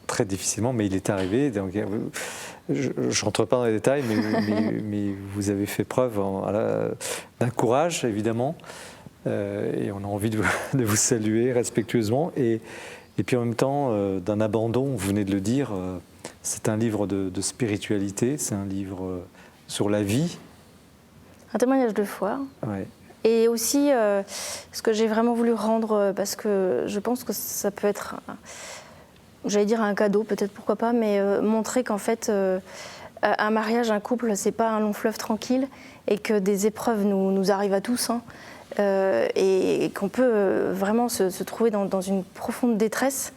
très difficilement, mais il est arrivé. Donc, je ne rentre pas dans les détails, mais vous avez fait preuve d'un courage, évidemment. Et on a envie de vous saluer respectueusement. Et puis en même temps, d'un abandon, vous venez de le dire, c'est un livre de spiritualité, c'est un livre sur la vie. Un témoignage de foi. Ouais. Et aussi, ce que j'ai vraiment voulu rendre, parce que je pense que ça peut être, j'allais dire un cadeau, peut-être, pourquoi pas, mais montrer qu'en fait, un mariage, un couple, c'est pas un long fleuve tranquille, et que des épreuves nous arrivent à tous, hein, et qu'on peut vraiment se trouver dans une profonde détresse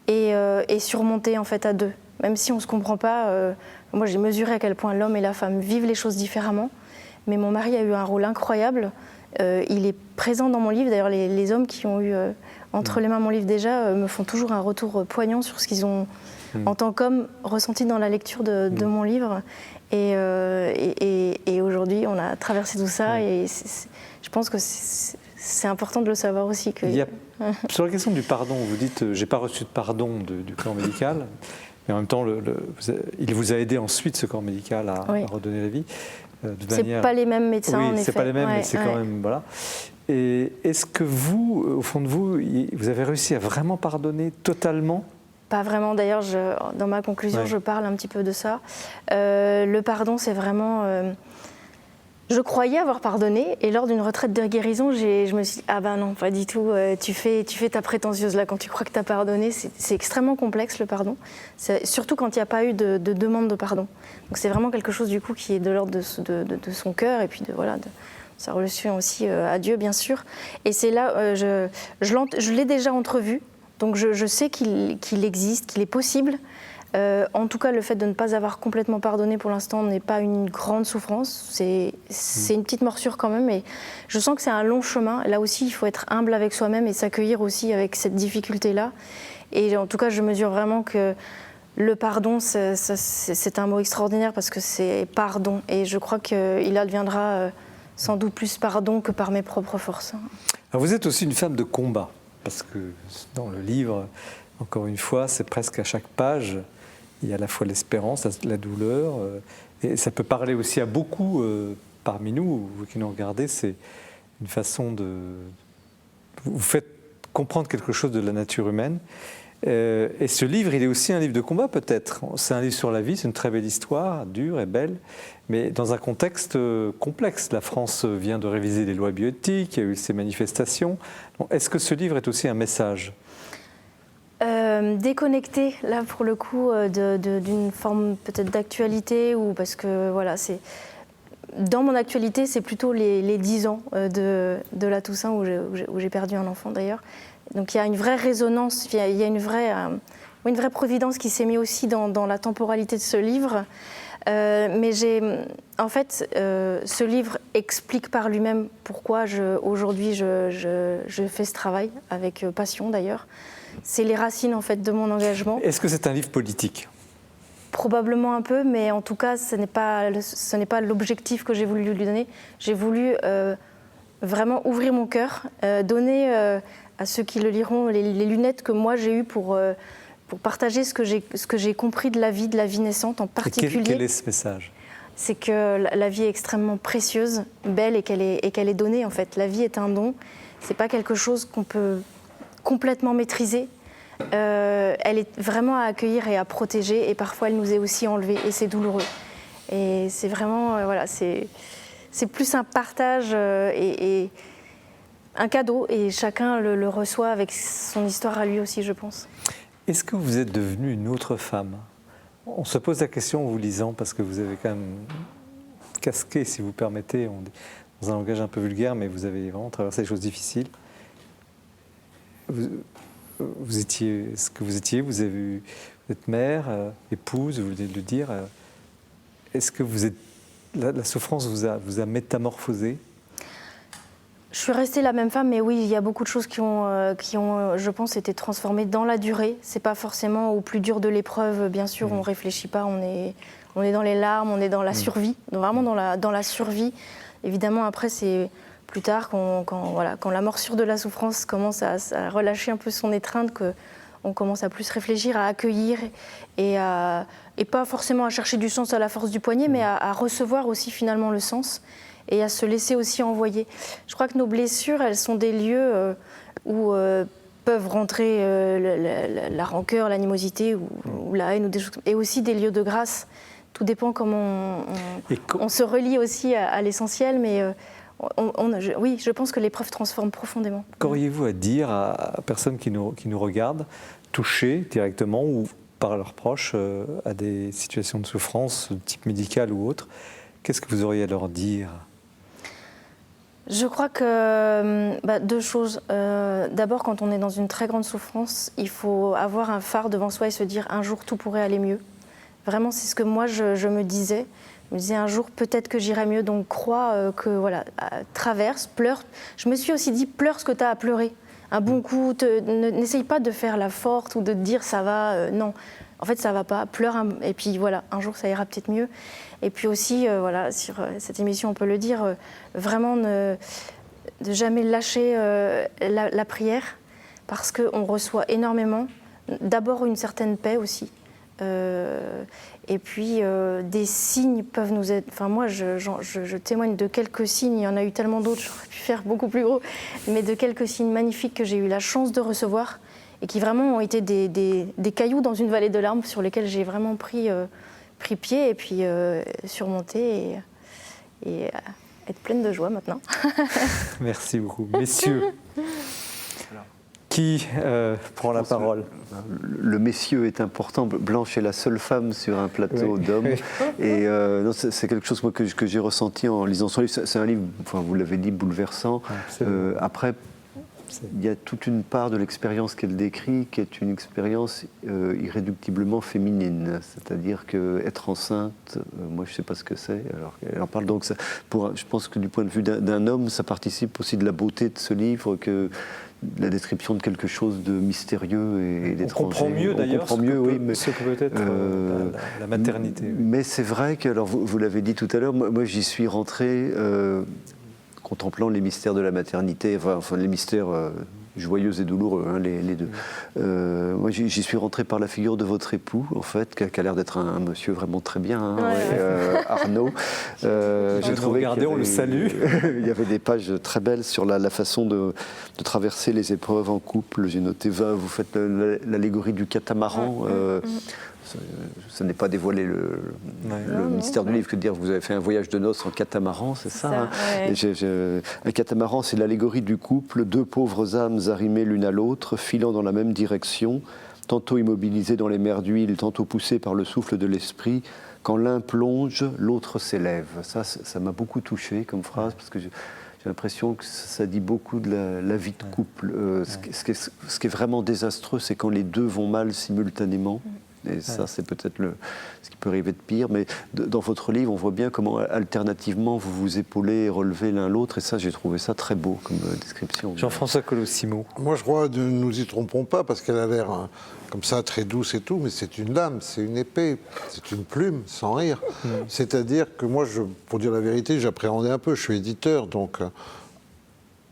et surmonter en fait à deux. Même si on ne se comprend pas, moi j'ai mesuré à quel point l'homme et la femme vivent les choses différemment, mais mon mari a eu un rôle incroyable. Il est présent dans mon livre. D'ailleurs, les hommes qui ont eu entre les mains mon livre déjà me font toujours un retour poignant sur ce qu'ils ont, en tant qu'hommes, ressenti dans la lecture de mon livre. Et aujourd'hui, on a traversé tout ça, et je pense que c'est important de le savoir aussi. Sur la question du pardon, vous dites j'ai pas reçu de pardon du corps médical, mais en même temps, il vous a aidé ensuite, ce corps médical, à redonner la vie. C'est pas les mêmes médecins, en effet. C'est pas les mêmes, mais c'est quand même, voilà. Et est-ce que vous, au fond de vous, vous avez réussi à vraiment pardonner totalement? Pas vraiment. D'ailleurs, dans ma conclusion, je parle un petit peu de ça. Le pardon, c'est vraiment... je croyais avoir pardonné, et lors d'une retraite de guérison, je me suis dit, ah ben non, pas du tout, tu fais ta prétentieuse là quand tu crois que tu as pardonné. C'est extrêmement complexe, le pardon, surtout quand il n'y a pas eu de demande de pardon. Donc c'est vraiment quelque chose du coup qui est de l'ordre de son cœur, et puis de sa relation aussi à Dieu, bien sûr. Et c'est là, je l'ai déjà entrevu, donc je sais qu'il existe, qu'il est possible. En tout cas, le fait de ne pas avoir complètement pardonné pour l'instant n'est pas une grande souffrance. C'est une petite morsure quand même, mais je sens que c'est un long chemin. Là aussi, il faut être humble avec soi-même et s'accueillir aussi avec cette difficulté-là. Et en tout cas, je mesure vraiment que le pardon, c'est un mot extraordinaire, parce que c'est pardon. Et je crois qu'il adviendra sans doute plus pardon que par mes propres forces. Alors vous êtes aussi une femme de combat, parce que dans le livre, encore une fois, c'est presque à chaque page, il y a à la fois l'espérance, la douleur, et ça peut parler aussi à beaucoup parmi nous, vous qui nous regardez, c'est une façon de... Vous faites comprendre quelque chose de la nature humaine. Et ce livre, il est aussi un livre de combat peut-être. C'est un livre sur la vie, c'est une très belle histoire, dure et belle, mais dans un contexte complexe. La France vient de réviser les lois bioéthiques, il y a eu ces manifestations. Est-ce que ce livre est aussi un message ? Déconnecté, là pour le coup, d'une forme peut-être d'actualité, ou parce que voilà, c'est... Dans mon actualité, c'est plutôt les 10 ans de la Toussaint où j'ai perdu un enfant d'ailleurs. Donc il y a une vraie résonance, il y a une vraie providence qui s'est mise aussi dans la temporalité de ce livre. Mais en fait, ce livre explique par lui-même pourquoi aujourd'hui je fais ce travail, avec passion d'ailleurs. C'est les racines en fait de mon engagement. Est-ce que c'est un livre politique ? Probablement un peu, mais en tout cas, ce n'est pas l'objectif que j'ai voulu lui donner. J'ai voulu vraiment ouvrir mon cœur, donner à ceux qui le liront les lunettes que moi j'ai eues pour partager ce que j'ai compris de la vie naissante en particulier. Quel est ce message ? C'est que la vie est extrêmement précieuse, belle, et qu'elle est donnée en fait. La vie est un don, c'est pas quelque chose qu'on peut complètement maîtriser. Elle est vraiment à accueillir et à protéger, et parfois elle nous est aussi enlevée, et c'est douloureux. Et c'est vraiment, voilà, c'est plus un partage et un cadeau, et chacun le reçoit avec son histoire à lui aussi, je pense. Est-ce que vous êtes devenue une autre femme ? On se pose la question en vous lisant, parce que vous avez quand même casqué, si vous permettez, dans un langage un peu vulgaire, mais vous avez vraiment traversé des choses difficiles. Vous étiez ce que vous étiez, vous êtes mère, épouse, vous venez de le dire. Est-ce que la souffrance vous a métamorphosé ? Je suis restée la même femme, mais oui, il y a beaucoup de choses qui ont, je pense, été transformées dans la durée. C'est pas forcément au plus dur de l'épreuve, bien sûr, on réfléchit pas, on est dans les larmes, on est dans la survie, vraiment dans la survie. Évidemment, après, c'est plus tard, quand la morsure de la souffrance commence à relâcher un peu son étreinte, qu'on commence à plus réfléchir, à accueillir, et pas forcément à chercher du sens à la force du poignet, mais à recevoir aussi finalement le sens, et à se laisser aussi envoyer. Je crois que nos blessures, elles sont des lieux où peuvent rentrer la rancœur, l'animosité ou la haine, ou des choses, et aussi des lieux de grâce. Tout dépend comment on se relie aussi à l'essentiel, mais oui, je pense que l'épreuve transforme profondément. Qu'auriez-vous à dire à personnes qui nous regardent, touchées directement ou par leurs proches à des situations de souffrance, de type médical ou autre ? Qu'est-ce que vous auriez à leur dire ? Je crois que deux choses. D'abord, quand on est dans une très grande souffrance, il faut avoir un phare devant soi et se dire un jour tout pourrait aller mieux. Vraiment, c'est ce que moi je me disais. Je me disais un jour peut-être que j'irai mieux, donc crois que voilà, traverse, pleure. Je me suis aussi dit pleure ce que tu as à pleurer. Un bon coup, n'essaye pas de faire la forte ou de te dire ça va, non. En fait, ça va pas, pleure et puis voilà, un jour ça ira peut-être mieux. Et puis aussi, voilà, sur cette émission, on peut le dire, vraiment de jamais lâcher la prière, parce qu'on reçoit énormément. D'abord une certaine paix aussi. Et puis des signes peuvent nous aider. Enfin, moi, je témoigne de quelques signes. Il y en a eu tellement d'autres, j'aurais pu faire beaucoup plus gros. Mais de quelques signes magnifiques que j'ai eu la chance de recevoir et qui vraiment ont été des cailloux dans une vallée de larmes sur lesquels j'ai vraiment pris pied et puis surmonté et être pleine de joie maintenant. Merci beaucoup. Messieurs, qui prend la parole ? Le messieurs est important. Blanche est la seule femme sur un plateau d'hommes. Et non, c'est quelque chose moi, que j'ai ressenti en lisant son livre. C'est un livre, enfin, vous l'avez dit, bouleversant. Après, il y a toute une part de l'expérience qu'elle décrit qui est une expérience irréductiblement féminine. C'est-à-dire qu'être enceinte, moi je ne sais pas ce que c'est. Alors elle en parle donc. Je pense que du point de vue d'un homme, ça participe aussi de la beauté de ce livre, que la description de quelque chose de mystérieux et d'étranger. On comprend mieux d'ailleurs ce que peut être la maternité. Mais c'est vrai que, alors vous l'avez dit tout à l'heure, moi j'y suis rentré contemplant les mystères de la maternité, enfin les mystères joyeux et douloureux, hein, les deux. Moi, j'y suis rentré par la figure de votre époux, en fait, qui a l'air d'être un monsieur vraiment très bien, hein, Arnaud. J'ai trouvé on le salue. Il y avait des pages très belles sur la façon de traverser les épreuves en couple. J'ai noté, vous faites l'allégorie du catamaran. Ça n'est pas dévoilé le mystère du livre que de dire vous avez fait un voyage de noces en catamaran, c'est ça, hein. Un catamaran, c'est l'allégorie du couple, deux pauvres âmes arrimées l'une à l'autre, filant dans la même direction, tantôt immobilisées dans les mers d'huile, tantôt poussées par le souffle de l'esprit. Quand l'un plonge, l'autre s'élève. Ça m'a beaucoup touché comme phrase, parce que j'ai l'impression que ça dit beaucoup de la vie de couple. Ce qui est vraiment désastreux, c'est quand les deux vont mal simultanément. Et ça, c'est peut-être ce qui peut arriver de pire. Mais dans votre livre, on voit bien comment, alternativement, vous vous épaulez et relevez l'un l'autre. Et ça, j'ai trouvé ça très beau comme description. Jean-François Colossimo. Moi, je crois, ne nous y trompons pas, parce qu'elle a l'air comme ça, très douce et tout, mais c'est une lame, c'est une épée, c'est une plume, sans rire. C'est-à-dire que moi, pour dire la vérité, j'appréhendais un peu. Je suis éditeur, donc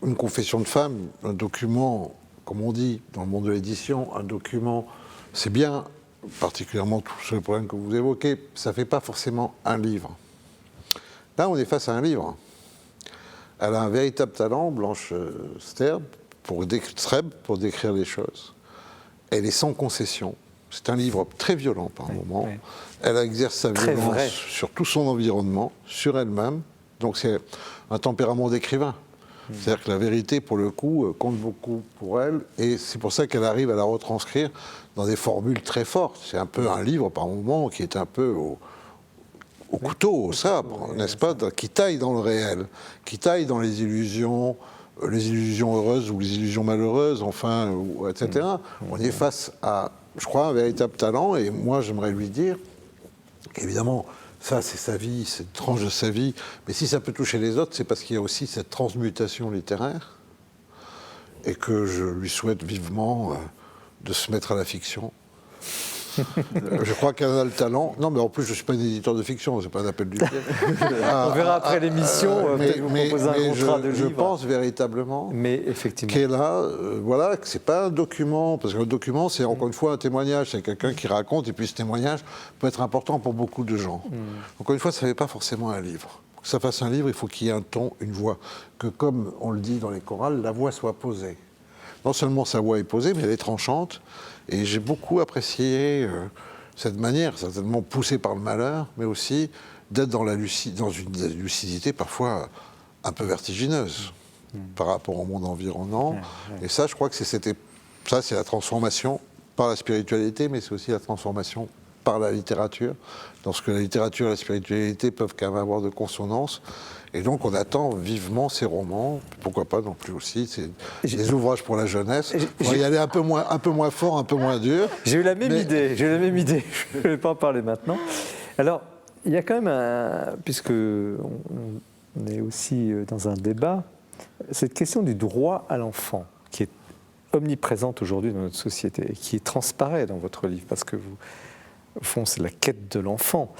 une confession de femme, un document, comme on dit dans le monde de l'édition, un document, c'est bien, particulièrement tous les problèmes que vous évoquez, ça ne fait pas forcément un livre. Là, on est face à un livre. Elle a un véritable talent, Blanche Sterb, pour décrire les choses. Elle est sans concession. C'est un livre très violent par moments. Oui. Elle exerce sa violence sur tout son environnement, sur elle-même. Donc c'est un tempérament d'écrivain. C'est-à-dire que la vérité, pour le coup, compte beaucoup pour elle. Et c'est pour ça qu'elle arrive à la retranscrire dans des formules très fortes. C'est un peu un livre, par moments, qui est un peu au couteau, au sabre, n'est-ce pas, qui taille dans le réel, qui taille dans les illusions heureuses ou les illusions malheureuses, enfin, etc. On est face à, je crois, un véritable talent. Et moi, j'aimerais lui dire, évidemment, ça, c'est sa vie, c'est une tranche de sa vie. Mais si ça peut toucher les autres, c'est parce qu'il y a aussi cette transmutation littéraire et que je lui souhaite vivement de se mettre à la fiction. Je crois qu'elle a le talent. Non, mais en plus, je ne suis pas un éditeur de fiction, c'est pas un appel du pied. On verra après l'émission, peut-être vous proposer un contrat de livre. Je pense véritablement qu'elle a, voilà, que ce n'est pas un document, parce qu'un document, c'est encore une fois un témoignage, c'est quelqu'un qui raconte, et puis ce témoignage peut être important pour beaucoup de gens. Encore une fois, ça ne fait pas forcément un livre. Pour que ça fasse un livre, il faut qu'il y ait un ton, une voix. Que comme on le dit dans les chorales, la voix soit posée. Non seulement sa voix est posée, mais elle est tranchante. Et j'ai beaucoup apprécié cette manière, certainement poussée par le malheur, mais aussi d'être dans une lucidité parfois un peu vertigineuse par rapport au monde environnant. Et ça, je crois que c'est la transformation par la spiritualité, mais c'est aussi la transformation par la littérature, dans ce que la littérature et la spiritualité peuvent quand même avoir de consonance. Et donc on attend vivement ces romans, pourquoi pas non plus aussi, des ouvrages pour la jeunesse. On va y aller un peu moins fort, un peu moins dur. J'ai eu la même idée, je ne vais pas en parler maintenant. Alors, il y a quand même, puisque on est aussi dans un débat, cette question du droit à l'enfant, qui est omniprésente aujourd'hui dans notre société, et qui transparaît dans votre livre, parce que au fond, c'est la quête de l'enfant.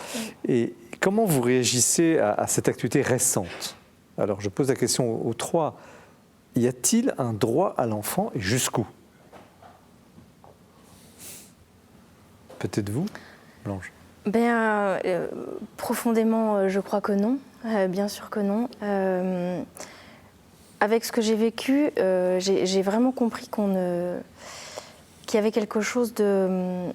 Et comment vous réagissez à cette actualité récente? Alors, je pose la question aux trois. Y a-t-il un droit à l'enfant et jusqu'où? Peut-être vous, Blanche? Profondément, je crois que non. Bien sûr que non. Avec ce que j'ai vécu, j'ai vraiment compris qu'il y avait quelque chose de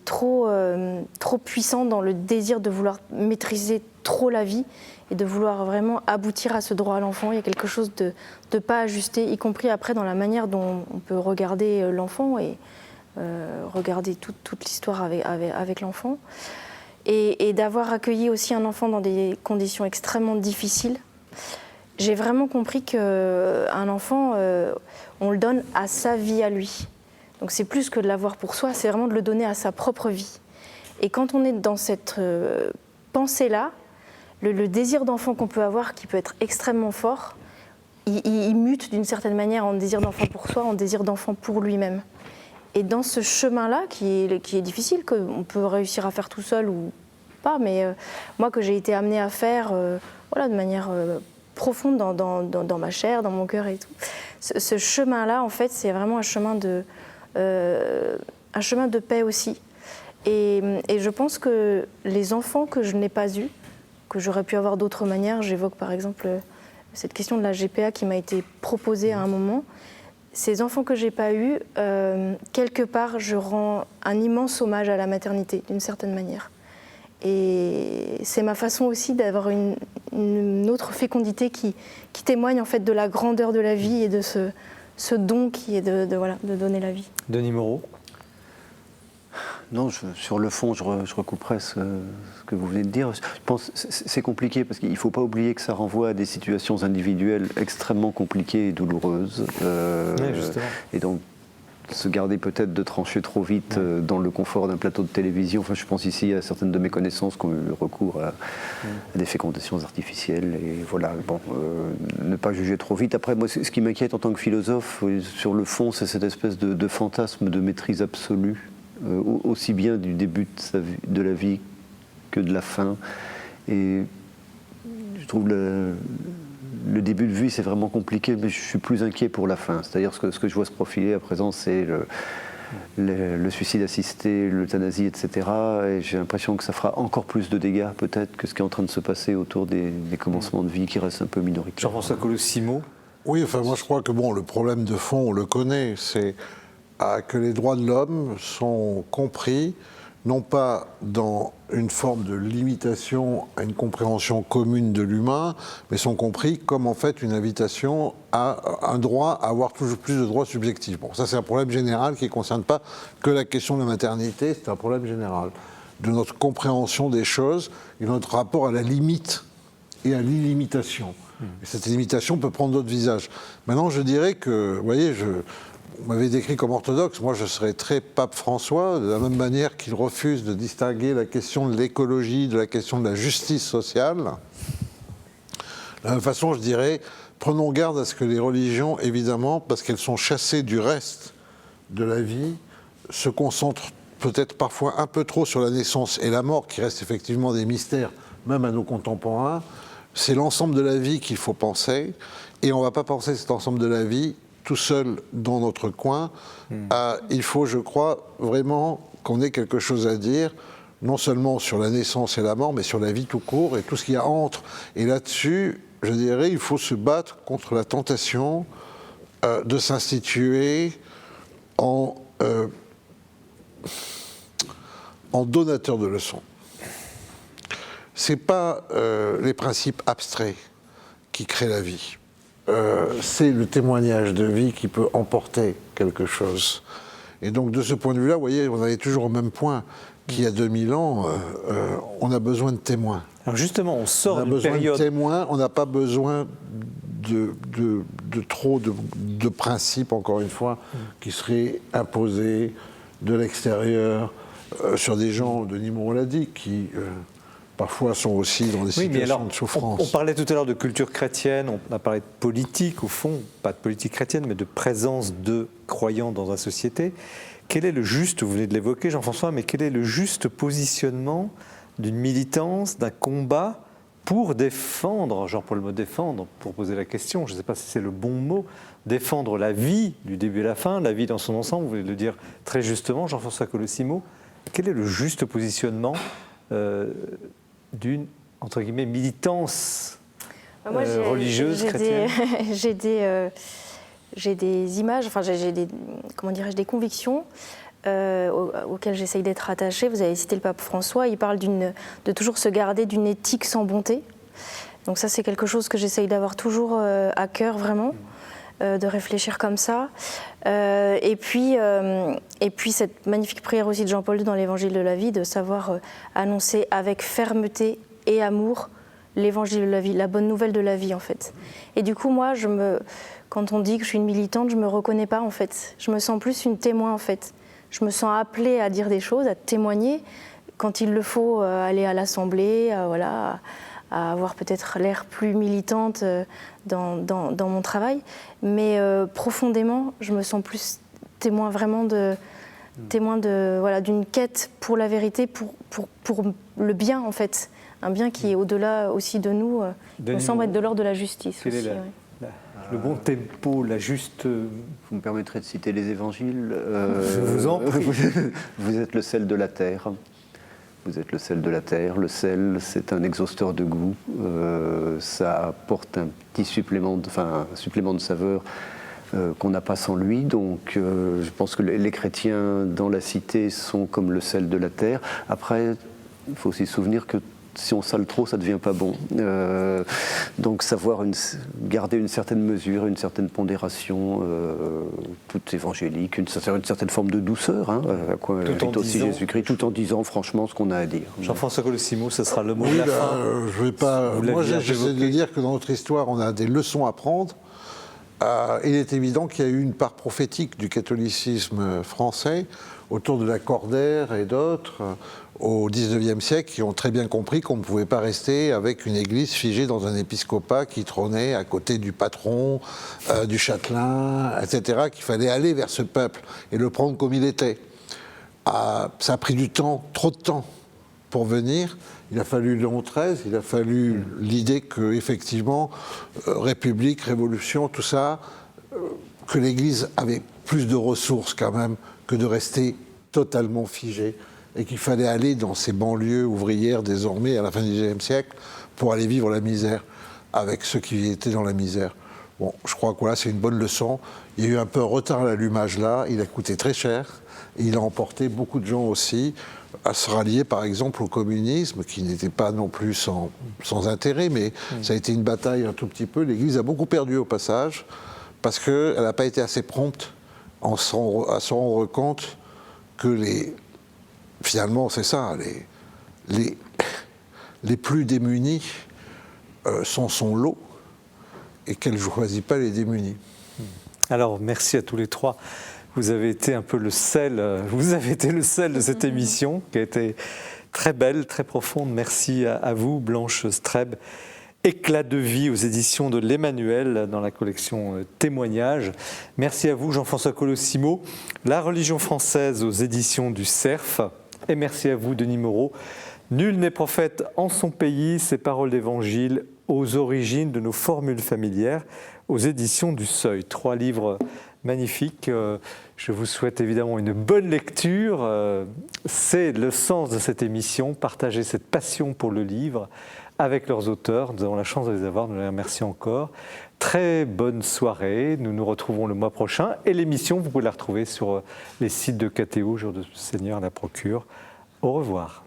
trop puissant dans le désir de vouloir maîtriser trop la vie et de vouloir vraiment aboutir à ce droit à l'enfant. Il y a quelque chose de pas ajusté, y compris après dans la manière dont on peut regarder l'enfant et regarder toute l'histoire avec l'enfant. Et d'avoir accueilli aussi un enfant dans des conditions extrêmement difficiles. J'ai vraiment compris qu'un enfant, on le donne à sa vie à lui. Donc c'est plus que de l'avoir pour soi, c'est vraiment de le donner à sa propre vie. Et quand on est dans cette pensée-là, le désir d'enfant qu'on peut avoir, qui peut être extrêmement fort, il mute d'une certaine manière en désir d'enfant pour soi, en désir d'enfant pour lui-même. Et dans ce chemin-là, qui est difficile, qu'on peut réussir à faire tout seul ou pas, mais moi que j'ai été amenée à faire de manière profonde dans ma chair, dans mon cœur et tout, ce chemin-là, en fait, c'est vraiment un chemin de paix aussi. Et je pense que les enfants que je n'ai pas eus, que j'aurais pu avoir d'autres manières, j'évoque par exemple cette question de la GPA qui m'a été proposée à un moment. Ces enfants que je n'ai pas eus, quelque part, je rends un immense hommage à la maternité, d'une certaine manière. Et c'est ma façon aussi d'avoir une autre fécondité qui témoigne en fait de la grandeur de la vie et de ce don qui est de donner la vie. Denis Moreau. Non, sur le fond, je recouperais ce que vous venez de dire. Je pense que c'est compliqué parce qu'il ne faut pas oublier que ça renvoie à des situations individuelles extrêmement compliquées et douloureuses. Oui, justement. Et donc, se garder peut-être de trancher trop vite dans le confort d'un plateau de télévision. Enfin, je pense ici à certaines de mes connaissances qui ont eu recours à des fécondations artificielles. Et voilà, bon, ne pas juger trop vite. Après, moi, ce qui m'inquiète en tant que philosophe, sur le fond, c'est cette espèce de fantasme de maîtrise absolue. Aussi bien du début de la vie que de la fin. Et je trouve le début de vie, c'est vraiment compliqué, mais je suis plus inquiet pour la fin. C'est-à-dire ce que je vois se profiler à présent, c'est le suicide assisté, l'euthanasie, etc. Et j'ai l'impression que ça fera encore plus de dégâts, peut-être, que ce qui est en train de se passer autour des commencements de vie qui restent un peu minoritaires. Jean-François Colossimo. Oui, enfin, moi je crois que le problème de fond, on le connaît, c'est que les droits de l'homme sont compris, non pas dans une forme de limitation à une compréhension commune de l'humain, mais sont compris comme en fait une invitation à un droit à avoir toujours plus de droits subjectifs. Bon, ça c'est un problème général qui ne concerne pas que la question de la maternité, c'est un problème général de notre compréhension des choses et de notre rapport à la limite et à l'illimitation. Et cette limitation peut prendre d'autres visages. Maintenant, je dirais que, vous voyez, vous m'avez décrit comme orthodoxe, moi je serais très pape François, de la même manière qu'il refuse de distinguer la question de l'écologie de la question de la justice sociale. De la même façon, je dirais, prenons garde à ce que les religions, évidemment, parce qu'elles sont chassées du reste de la vie, se concentrent peut-être parfois un peu trop sur la naissance et la mort, qui restent effectivement des mystères, même à nos contemporains. C'est l'ensemble de la vie qu'il faut penser, et on ne va pas penser cet ensemble de la vie tout seul dans notre coin. Il faut, je crois, vraiment qu'on ait quelque chose à dire, non seulement sur la naissance et la mort, mais sur la vie tout court et tout ce qu'il y a entre. Et là-dessus, je dirais, il faut se battre contre la tentation de s'instituer en donateur de leçons. Ce n'est pas les principes abstraits qui créent la vie. C'est le témoignage de vie qui peut emporter quelque chose. Et donc, de ce point de vue-là, vous voyez, on est toujours au même point qu'il y a 2000 ans. On a besoin de témoins. Alors justement, on sort d'une période... On a besoin de témoins, on n'a pas besoin de trop de principes, encore une fois, qui seraient imposés de l'extérieur sur des gens, Denis Moreau l'a dit, qui... parfois sont aussi dans des situations de souffrance. On parlait tout à l'heure de culture chrétienne, on a parlé de politique, au fond, pas de politique chrétienne, mais de présence de croyants dans la société. Quel est le juste, vous venez de l'évoquer Jean-François, mais quel est le juste positionnement d'une militance, d'un combat pour défendre, j'emploie le mot défendre, pour poser la question, je ne sais pas si c'est le bon mot, défendre la vie du début à la fin, la vie dans son ensemble, vous venez de le dire très justement, Jean-François Colossimo. Quel est le juste positionnement d'une, entre guillemets, militance religieuse, chrétienne? J'ai des images, enfin j'ai des, comment dirais-je, des convictions auxquelles j'essaye d'être attachée. Vous avez cité le pape François, il parle de toujours se garder d'une éthique sans bonté. Donc ça c'est quelque chose que j'essaye d'avoir toujours à cœur vraiment, de réfléchir comme ça. Et puis cette magnifique prière aussi de Jean-Paul II dans l'Évangile de la vie, de savoir annoncer avec fermeté et amour l'Évangile de la vie, la bonne nouvelle de la vie en fait. Et du coup moi, quand on dit que je suis une militante, je ne me reconnais pas en fait. Je me sens plus une témoin en fait. Je me sens appelée à dire des choses, à témoigner, quand il le faut, aller à l'Assemblée, voilà, à avoir peut-être l'air plus militante dans mon travail. Mais profondément, je me sens plus témoin vraiment d'une quête pour la vérité, pour le bien en fait. Un bien qui est au-delà aussi de nous, me semble être de l'ordre de la justice. Quelle aussi, est le bon tempo, la juste... Vous me permettrez de citer les évangiles. Je vous en prie. Vous êtes le sel de la terre. Vous êtes le sel de la terre. Le sel, c'est un exhausteur de goût. Ça apporte un petit supplément de saveur qu'on n'a pas sans lui. Donc, je pense que les chrétiens dans la cité sont comme le sel de la terre. Après, il faut aussi se souvenir que si on sale trop, ça ne devient pas bon. Donc garder une certaine mesure, une certaine pondération, toute évangélique, une certaine forme de douceur, à quoi invite aussi Jésus-Christ, tout en disant franchement ce qu'on a à dire. Jean-François Colossimo, ce sera le mot Oui, de la fin. je vais pas. Moi, j'essaie évoqué. de dire que dans notre histoire, on a des leçons à prendre. Il est évident qu'il y a eu une part prophétique du catholicisme français autour de la Cordaire et d'autres au XIXe siècle qui ont très bien compris qu'on ne pouvait pas rester avec une église figée dans un épiscopat qui trônait à côté du patron, du châtelain, etc., qu'il fallait aller vers ce peuple et le prendre comme il était. Ça a pris du temps, trop de temps pour venir. Il a fallu Léon XIII, il a fallu l'idée que, effectivement, République, Révolution, tout ça, que l'Église avait plus de ressources quand même que de rester totalement figée et qu'il fallait aller dans ces banlieues ouvrières désormais à la fin du XIXe siècle pour aller vivre la misère avec ceux qui étaient dans la misère. Bon, je crois que voilà, c'est une bonne leçon. Il y a eu un peu un retard à l'allumage là, il a coûté très cher et il a emporté beaucoup de gens aussi à se rallier par exemple au communisme qui n'était pas non plus sans intérêt, mais ça a été une bataille un tout petit peu. L'Église a beaucoup perdu au passage parce qu'elle n'a pas été assez prompte à se rendre compte que finalement c'est ça, les plus démunis sont son lot et qu'elle ne choisit pas les démunis. Alors merci à tous les trois. Vous avez été un peu le sel de cette émission qui a été très belle, très profonde. Merci à vous, Blanche Streb. Éclat de vie aux éditions de l'Emmanuel dans la collection Témoignages. Merci à vous, Jean-François Colossimo. La religion française aux éditions du Cerf. Et merci à vous, Denis Moreau. Nul n'est prophète en son pays, ces paroles d'évangile aux origines de nos formules familières aux éditions du Seuil. 3 livres magnifiques. Je vous souhaite évidemment une bonne lecture. C'est le sens de cette émission, partager cette passion pour le livre avec leurs auteurs. Nous avons la chance de les avoir, nous les remercions encore. Très bonne soirée, nous nous retrouvons le mois prochain. Et l'émission, vous pouvez la retrouver sur les sites de KTO, Jour de Seigneur, la Procure. Au revoir.